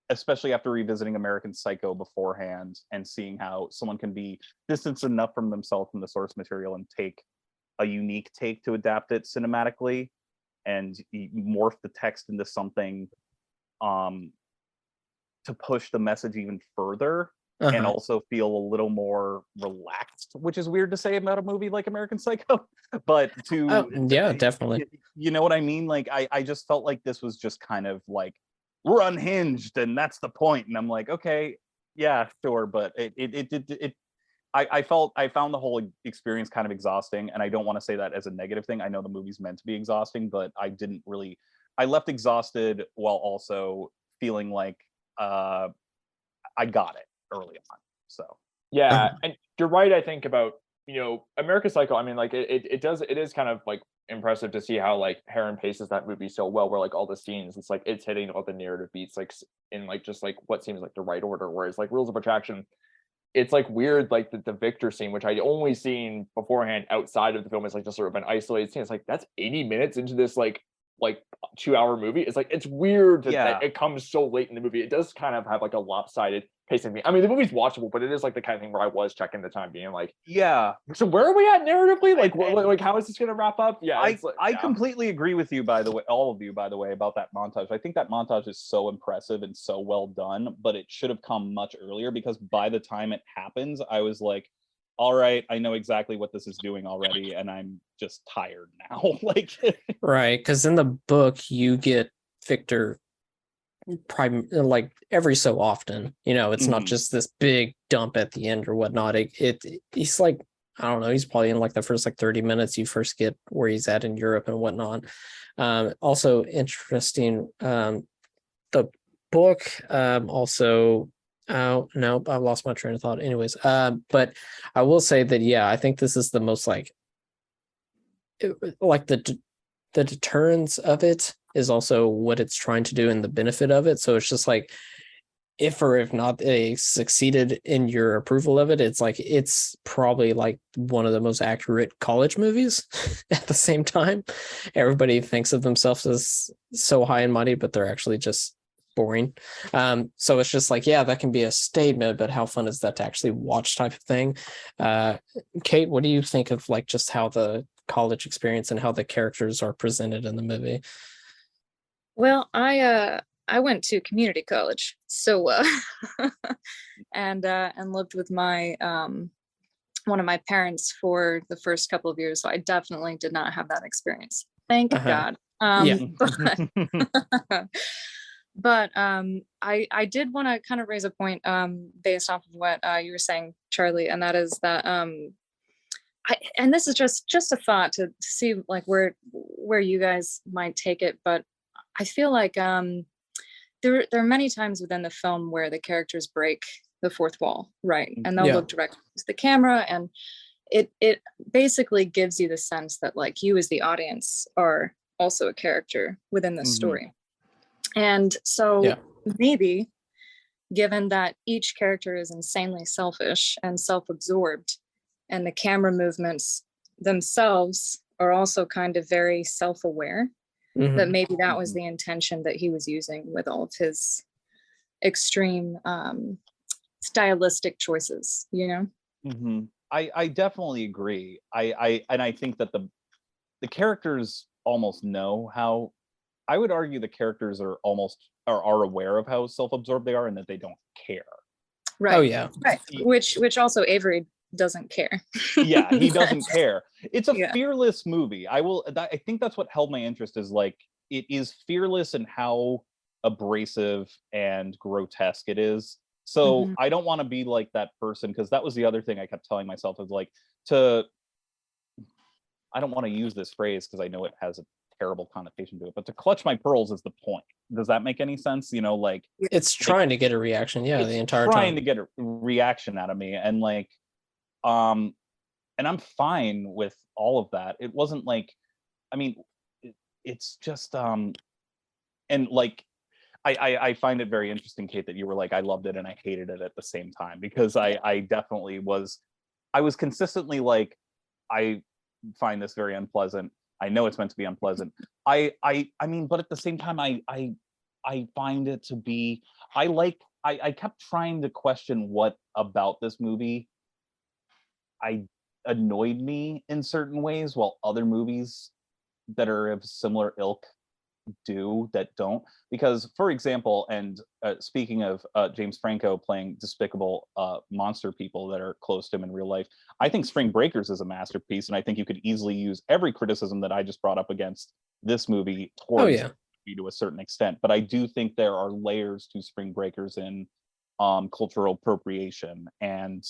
especially after revisiting American Psycho beforehand and seeing how someone can be distanced enough from themselves from the source material and take a unique take to adapt it cinematically and morph the text into something to push the message even further, and also feel a little more relaxed, which is weird to say about a movie like American Psycho, but yeah, definitely. You know what I mean? Like I just felt like this was just kind of like, we're unhinged and that's the point. And I'm like, okay, yeah, sure. But I found the whole experience kind of exhausting, and I don't want to say that as a negative thing. I know the movie's meant to be exhausting, but I left exhausted while also feeling like I got it early on. So yeah, and you're right. I think about American Psycho. I mean, like it is kind of like impressive to see how like Heron paces that movie so well, where like all the scenes, it's like it's hitting all the narrative beats like in like just like what seems like the right order. Whereas like Rules of Attraction, it's like weird, like the Victor scene, which I'd only seen beforehand outside of the film, is like just sort of an isolated scene. It's like that's 80 minutes into this like 2-hour movie. It's like it's weird that it comes so late in the movie. It does kind of have like a lopsided pacing. I mean, the movie's watchable, but it is like the kind of thing where I was checking the time, being like, so where are we at narratively? Like how is this gonna wrap up? Yeah, I completely agree with you, by the way, all of you, by the way, about that montage. I think that montage is so impressive and so well done, but it should have come much earlier, because by the time it happens, I was like, all right, I know exactly what this is doing already, and I'm just tired now. Like right, because in the book you get Victor like every so often, it's not just this big dump at the end or whatnot. He's like, I don't know, he's probably in like the first like 30 minutes you first get where he's at in Europe and whatnot. Also interesting, the book also, oh no, I've lost my train of thought anyways. But I will say that I think this is the most like the deterrence of it is also what it's trying to do and the benefit of it. So it's just like, if or if not they succeeded in your approval of it, it's like it's probably like one of the most accurate college movies. At the same time, everybody thinks of themselves as so high and mighty, but they're actually just boring. So it's just like, that can be a statement, but how fun is that to actually watch, type of thing. Cait, what do you think of like just how the college experience and how the characters are presented in the movie? Well, I went to community college, so and lived with my one of my parents for the first couple of years. So I definitely did not have that experience. Thank God. But I did want to kind of raise a point based off of what you were saying, Charlie, and that is that and this is just a thought to see like where you guys might take it, but I feel like there are many times within the film where the characters break the fourth wall, right? And they'll look directly to the camera, and it basically gives you the sense that like you as the audience are also a character within the story. And so maybe, given that each character is insanely selfish and self-absorbed, and the camera movements themselves are also kind of very self-aware, that maybe that was the intention that he was using with all of his extreme stylistic choices, I definitely agree. I think that the characters almost know how. I would argue the characters are are aware of how self-absorbed they are and that they don't care. Right. Oh yeah. Right. Which also Avery doesn't care. Yeah, he doesn't care. It's a Yeah. fearless movie. I think that's what held my interest, is like it is fearless in how abrasive and grotesque it is. So Mhm. I don't want to be like that person, because that was the other thing I kept telling myself, is like, I don't want to use this phrase because I know it has a terrible connotation to it, but to clutch my pearls is the point. Does that make any sense? You know, like It's trying to get a reaction, yeah, the entire trying time. to get a reaction out of me, and like and I'm fine with all of that. It wasn't like, I mean, it's just and like I find it very interesting, Cait, that you were like, I loved it and I hated it at the same time, because I definitely was. I was consistently like, I find this very unpleasant. I know it's meant to be unpleasant. I mean, but at the same time, I find it to be. I kept trying to question what about this movie annoyed me in certain ways, while other movies that are of similar ilk that don't. Because, for example, and speaking of James Franco playing despicable monster people that are close to him in real life, I think Spring Breakers is a masterpiece, and I think you could easily use every criticism that I just brought up against this movie towards to a certain extent. But I do think there are layers to Spring Breakers in cultural appropriation and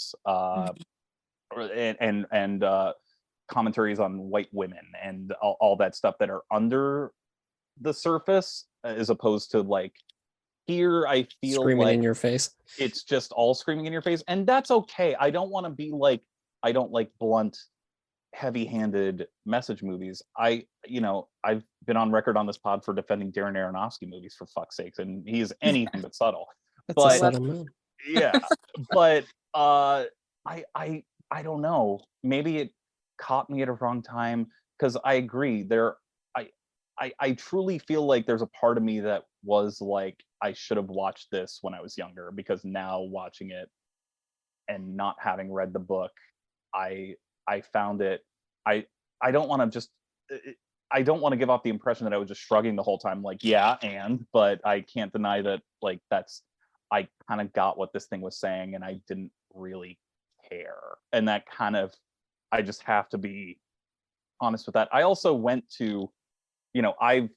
commentaries on white women and all that stuff that are under the surface, as opposed to like here I feel screaming like in your face. It's just all screaming in your face, and that's okay. I don't want to be like, I don't like blunt, heavy-handed message movies. I've been on record on this pod for defending Darren Aronofsky movies, for fuck's sakes, and he is anything but subtle. That's a subtle man. Yeah, but I don't know. Maybe it caught me at a wrong time, because I agree. I truly feel like there's a part of me that was like, I should have watched this when I was younger, because now watching it and not having read the book, I found it. I don't want to just. I don't want to give off the impression that I was just shrugging the whole time, like, yeah, but I can't deny that, like, I kind of got what this thing was saying, and I didn't really care. And that kind of, I just have to be honest with that. I also went to, I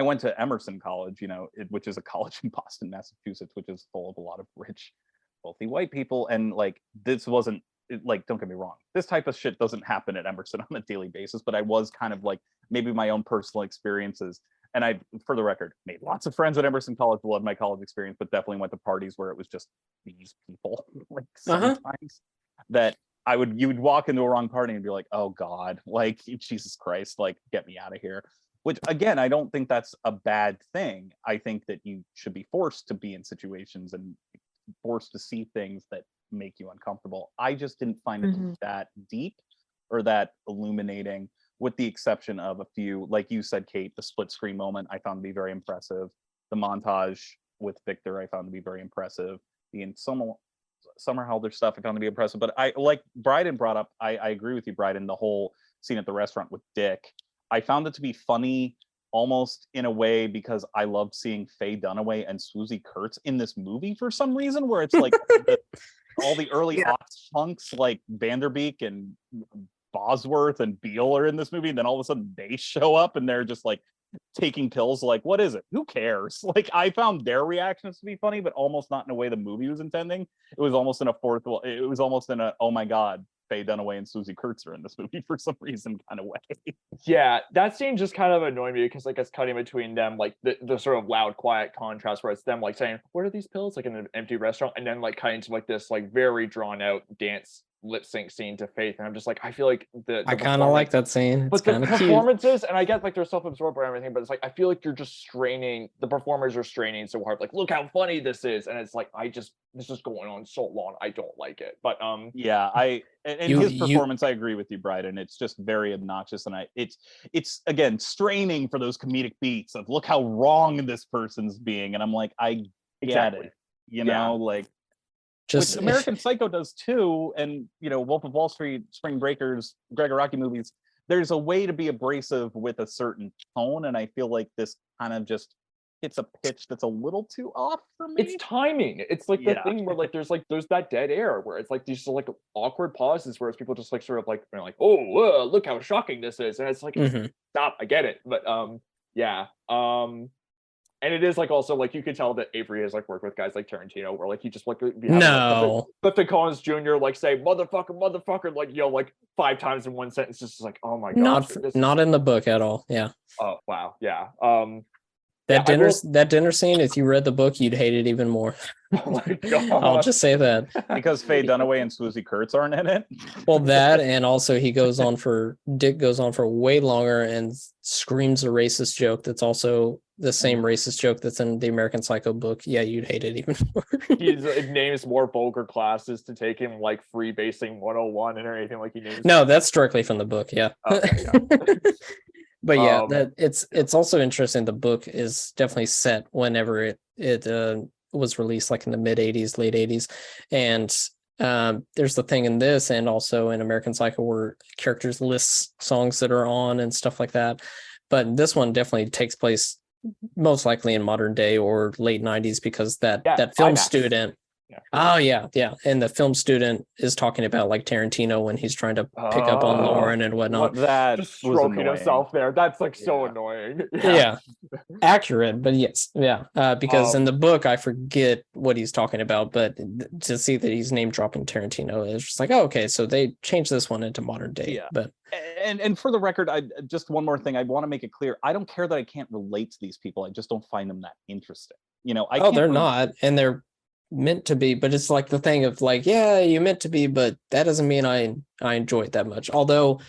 went to Emerson College, which is a college in Boston, Massachusetts, which is full of a lot of rich, wealthy white people. And like, this wasn't, like, don't get me wrong, this type of shit doesn't happen at Emerson on a daily basis, but I was kind of like, maybe my own personal experiences. And I, for the record, made lots of friends at Emerson College, loved my college experience, but definitely went to parties where it was just these people, like sometimes that you would walk into a wrong party and be like, oh God, like, Jesus Christ, like, get me out of here. Which, again, I don't think that's a bad thing. I think that you should be forced to be in situations and forced to see things that make you uncomfortable. I just didn't find it that deep or that illuminating, with the exception of a few, like you said, Cait, the split screen moment I found to be very impressive. The montage with Victor I found to be very impressive. The Summerhalder stuff I found to be impressive. But I, like Bryden brought up, I agree with you, Bryden, the whole scene at the restaurant with Dick. I found it to be funny almost in a way because I loved seeing Faye Dunaway and Swoosie Kurtz in this movie for some reason, where it's like all the early aughts hunks like Vanderbeek and Bosworth and Beale are in this movie, and then all of a sudden they show up and they're just like taking pills. Like, what is it? Who cares? Like, I found their reactions to be funny, but almost not in a way the movie was intending. It was almost in a oh my God, Faye Dunaway and Swoosie Kurtz are in this movie for some reason kind of way. Yeah, that scene just kind of annoyed me because like it's cutting between them, like the sort of loud, quiet contrast where it's them like saying, "What are these pills?" like in an empty restaurant, and then like cutting to like this like very drawn out dance lip sync scene to Faith, and I'm just like, I feel like I kind of like that scene. It's but the kind of cute. performances, and I get like they're self-absorbed and everything, but it's like I feel like you're just straining. The performers are straining so hard. Like, look how funny this is, and it's like this is going on so long. I don't like it. But yeah, his performance, I agree with you, Bryden. It's just very obnoxious, and it's again straining for those comedic beats of look how wrong this person's being, and I'm like, I get it, like. Just which American Psycho does too, and Wolf of Wall Street, Spring Breakers, Gregoraki movies, there's a way to be abrasive with a certain tone, and I feel like this kind of just hits a pitch that's a little too off for me. It's timing. It's like the thing where like there's that dead air where it's like these like awkward pauses where it's people just like sort of like, they're like, oh, look how shocking this is, and it's like, stop, I get it, but yeah, and it is like also like you could tell that Avery has like worked with guys like Tarantino, where like he just like Clifton Collins Jr. like say motherfucker like like 5 times in one sentence, just like, oh my god, not in the book at all. Yeah. Oh wow, yeah. That dinner scene, if you read the book, you'd hate it even more. Oh my god. I'll just say that. Because Faye Dunaway and Swoosie Kurtz aren't in it. Well, that, and also Dick goes on for way longer and screams a racist joke that's also the same racist joke that's in the American Psycho book. Yeah, you'd hate it even more. He names more vulgar classes to take him, like freebasing 101 and everything, like he names. No, that's directly from the book. Yeah. Okay, yeah. But yeah, it's also interesting. The book is definitely set whenever it was released, like in the mid 80s, late 80s. And there's the thing in this and also in American Psycho where characters list songs that are on and stuff like that. But this one definitely takes place most likely in modern day or late 90s, because that film student. Oh yeah. And the film student is talking about like Tarantino when he's trying to pick up on Lauren and whatnot. That just stroking himself there. That's like so annoying. Yeah. Accurate, but yes, yeah. Because in the book I forget what he's talking about, but to see that he's name dropping Tarantino is just like, oh, okay, so they changed this one into modern day. Yeah. But and for the record, I just one more thing I want to make it clear. I don't care that I can't relate to these people. I just don't find them that interesting. They're not, and they're meant to be, but it's like the thing of like, yeah, you meant to be, but that doesn't mean I enjoy it that much. Although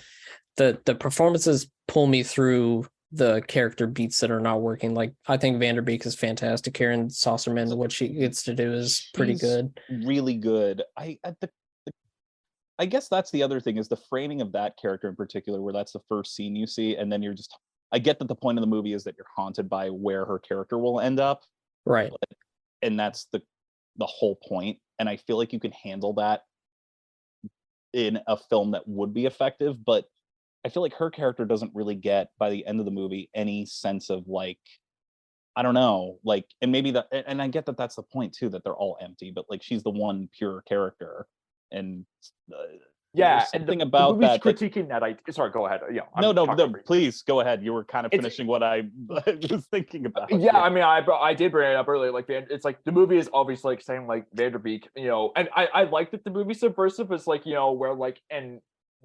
the performances pull me through the character beats that are not working. Like I think Vanderbeek is fantastic. Karen Saucerman, what she gets to do is pretty good. Really good. I guess that's the other thing, is the framing of that character in particular, where that's the first scene you see, and then you're just, I get that the point of the movie is that you're haunted by where her character will end up. Right. And that's the whole point. And I feel like you can handle that in a film that would be effective, but I feel like her character doesn't really get, by the end of the movie, any sense of like, I don't know, like, and maybe that, and I get that that's the point too, that they're all empty, but like she's the one pure character, and something about that critiquing that. Sorry, go ahead. Yeah, no, please go ahead. You were kind of finishing what I was thinking about. Yeah, I mean, I did bring it up earlier. Like, it's like the movie is obviously like saying like Vanderbeek, and I like that the movie's subversive. It's like, where like, and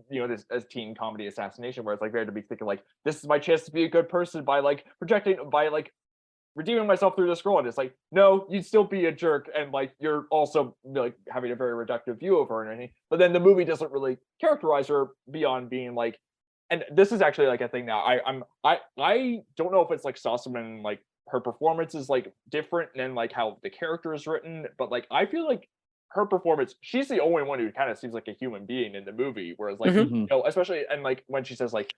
this as teen comedy assassination, where it's like Vanderbeek thinking like, this is my chance to be a good person by like redeeming myself through this girl, and it's like, no, you'd still be a jerk, and like you're also like having a very reductive view of her and anything. But then the movie doesn't really characterize her beyond being like, and this is actually like a thing now. I don't know if it's like Saucerman, like her performance is like different than like how the character is written, but like I feel like her performance, she's the only one who kind of seems like a human being in the movie, whereas like especially, and like when she says like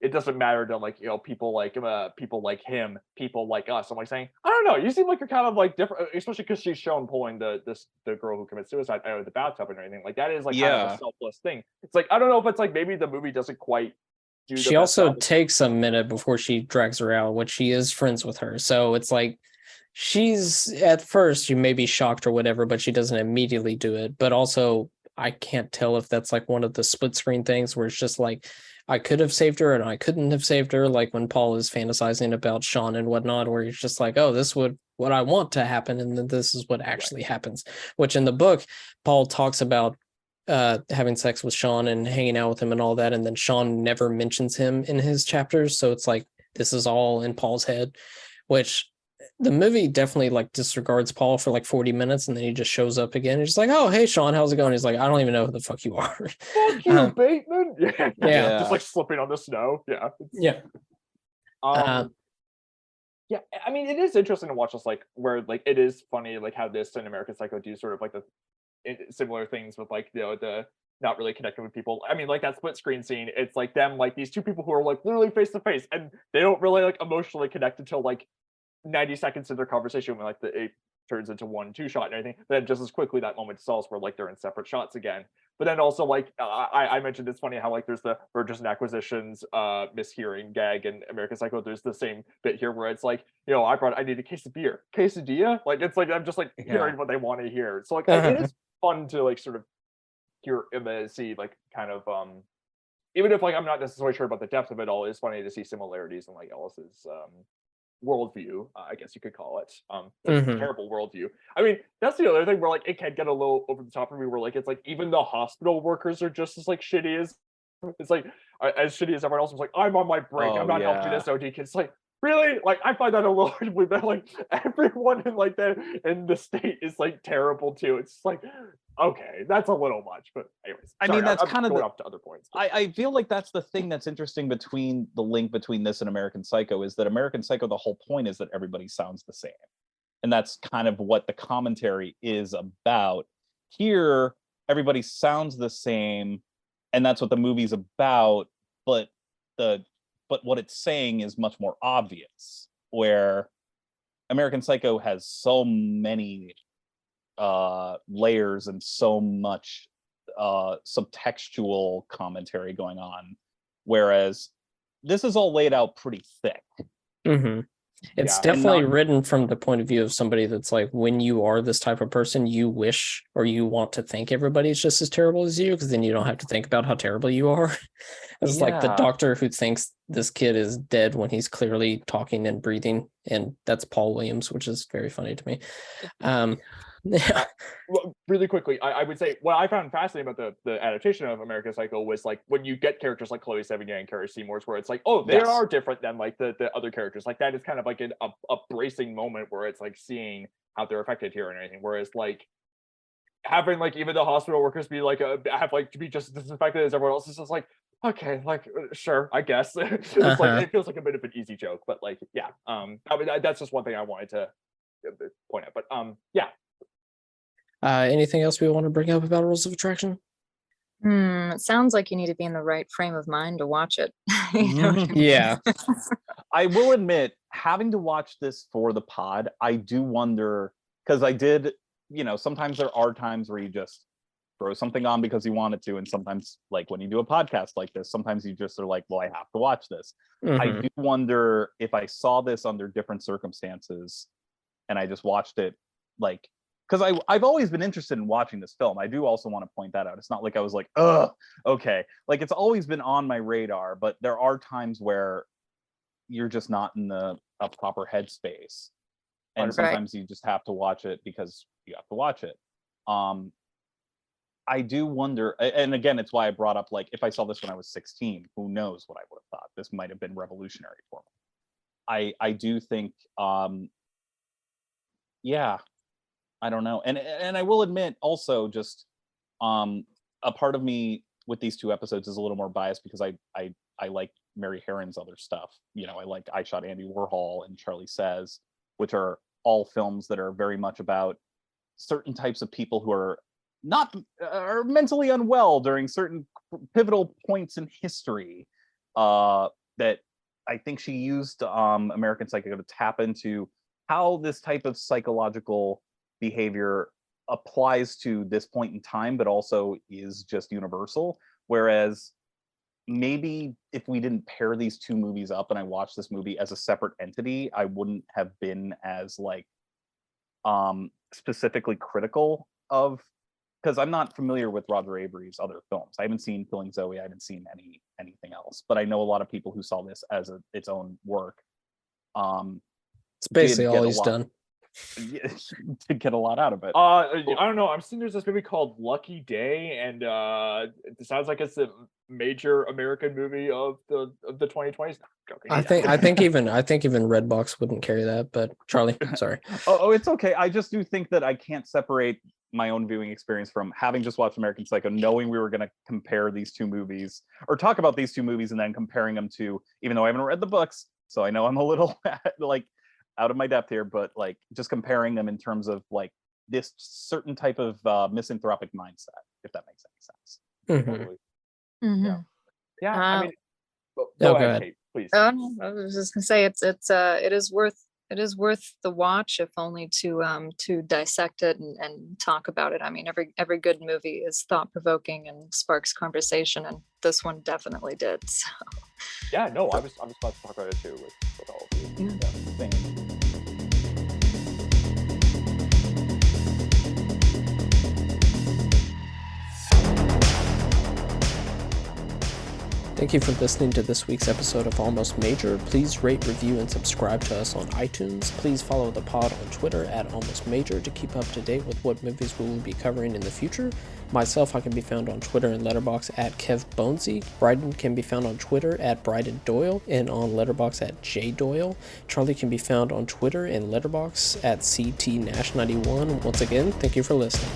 it doesn't matter to like people like him, people like us. I'm like saying, I don't know, you seem like you're kind of like different, especially because she's shown pulling the girl who commits suicide out of the bathtub and everything. Like that is like kind of a selfless thing. It's like, I don't know if it's like maybe the movie doesn't quite do. She also takes a minute before she drags her out, which she is friends with her. So it's like she's at first you may be shocked or whatever, but she doesn't immediately do it. But also I can't tell if that's like one of the split screen things where it's just like, I could have saved her and I couldn't have saved her, like when Paul is fantasizing about Sean and whatnot, where he's just like, oh, this would what I want to happen, and then this is what actually happens. Which in the book, Paul talks about having sex with Sean and hanging out with him and all that, and then Sean never mentions him in his chapters, so it's like this is all in Paul's head, which the movie definitely like disregards Paul for like 40 minutes, and then he just shows up again. He's just like, oh, hey, Sean, how's it going? He's like, I don't even know who the fuck you are. Fuck you, Bateman. Yeah. Just like slipping on the snow. Yeah. Yeah. Yeah, I mean, it is interesting to watch this, like, where, like, it is funny, like, how this and American Psycho do sort of, like, the similar things with, like, the not really connecting with people. I mean, like, that split screen scene, it's, like, them, like, these two people who are, like, literally face-to-face, and they don't really, like, emotionally connect until, like, 90 seconds into their conversation when, like, it turns into 1-2 shot and everything. Then just as quickly that moment stalls where, like, they're in separate shots again. But then also like I mentioned, it's funny how like there's the mergers and acquisitions mishearing gag in American Psycho. There's the same bit here where it's like, you know, I need a case of beer, quesadilla. Like it's like I'm just like hearing what they want to hear. So like it is fun to like sort of hear see like kind of even if like I'm not necessarily sure about the depth of it all, it's funny to see similarities in like Ellis's worldview, I guess you could call it. Terrible worldview. I mean, that's the other thing where like it can get a little over the top for me, where like it's like even the hospital workers are just as like shitty as it's like as shitty as everyone else. Was like, I'm on my break, I'm not helping this OD kid. It's like, really? Like I find that a little weird, but like everyone in like in the state is like terrible too. It's like, okay, that's a little much. But anyways, I mean, that's kind of going up to other points. I feel like that's the thing that's interesting between the link between this and American Psycho is that American Psycho, the whole point is that everybody sounds the same. And that's kind of what the commentary is about. Here, everybody sounds the same, and that's what the movie's about, but what it's saying is much more obvious, where American Psycho has so many layers and so much subtextual commentary going on, whereas this is all laid out pretty thick. It's definitely written from the point of view of somebody that's like, when you are this type of person, you wish or you want to think everybody's just as terrible as you, because then you don't have to think about how terrible you are. It's like the doctor who thinks this kid is dead when he's clearly talking and breathing, and that's Paul Williams, which is very funny to me. Well, really quickly, I would say what I found fascinating about the adaptation of American Psycho was like when you get characters like Chloe Sevigny and Carrie Seymour's, where it's like, oh, they are different than like the other characters. Like that is kind of like a bracing moment where it's like seeing how they're affected here and anything. Whereas like having like even the hospital workers be like have like to be just as disinfected as everyone else is just like, okay, like sure, I guess. It's like it feels like a bit of an easy joke, but like I mean that's just one thing I wanted to point out. But anything else we want to bring up about Rules of Attraction? It sounds like you need to be in the right frame of mind to watch it. You know what I mean? Yeah. I will admit, having to watch this for the pod, I do wonder, because I did, you know, sometimes there are times where you just throw something on because you wanted to, and sometimes like when you do a podcast like this, sometimes you just are like, well, I have to watch this. I do wonder if I saw this under different circumstances and I just watched it like, because I've always been interested in watching this film. I do also want to point that out. It's not like I was like, okay. Like it's always been on my radar, but there are times where you're just not in a proper headspace. And sometimes you just have to watch it because you have to watch it. I do wonder, and again, it's why I brought up, like, if I saw this when I was 16, who knows what I would have thought. This might have been revolutionary for me. I do think, I don't know. And I will admit also just a part of me with these two episodes is a little more biased because I like Mary Herron's other stuff. You know, I like I Shot Andy Warhol and Charlie Says, which are all films that are very much about certain types of people who are mentally unwell during certain pivotal points in history, that I think she used American Psycho to tap into how this type of psychological behavior applies to this point in time, but also is just universal. Whereas maybe if we didn't pair these two movies up and I watched this movie as a separate entity, I wouldn't have been as like specifically critical of, because I'm not familiar with Roger Avary's other films. I haven't seen Killing Zoe. I haven't seen anything else, but I know a lot of people who saw this as its own work. It's basically all he's done. To get a lot out of it. I don't know. I'm seeing there's this movie called Lucky Day, and it sounds like it's a major American movie of the 2020s. I think even Redbox wouldn't carry that. But Charlie, sorry. It's okay. I just do think that I can't separate my own viewing experience from having just watched American Psycho, knowing we were going to compare these two movies or talk about these two movies, and then comparing them to, even though I haven't read the books, so I know I'm a little like out of my depth here, but like just comparing them in terms of like this certain type of misanthropic mindset, if that makes any sense. Totally. I mean, go ahead, Cait, please. I was just gonna say it is worth It is worth the watch, if only to dissect it and talk about it. I mean, every good movie is thought provoking and sparks conversation, and this one definitely did. So. Yeah, no, I was about to talk about it too with all of you. Yeah, same. Thank you for listening to this week's episode of Almost Major. Please rate, review, and subscribe to us on iTunes. Please follow the pod on Twitter at Almost Major to keep up to date with what movies we will be covering in the future. Myself, I can be found on Twitter and Letterboxd at KevBonesy. Bryden can be found on Twitter at Bryden Doyle and on Letterboxd at JDoyle. Charlie can be found on Twitter and Letterboxd at CTNash91. Once again, thank you for listening.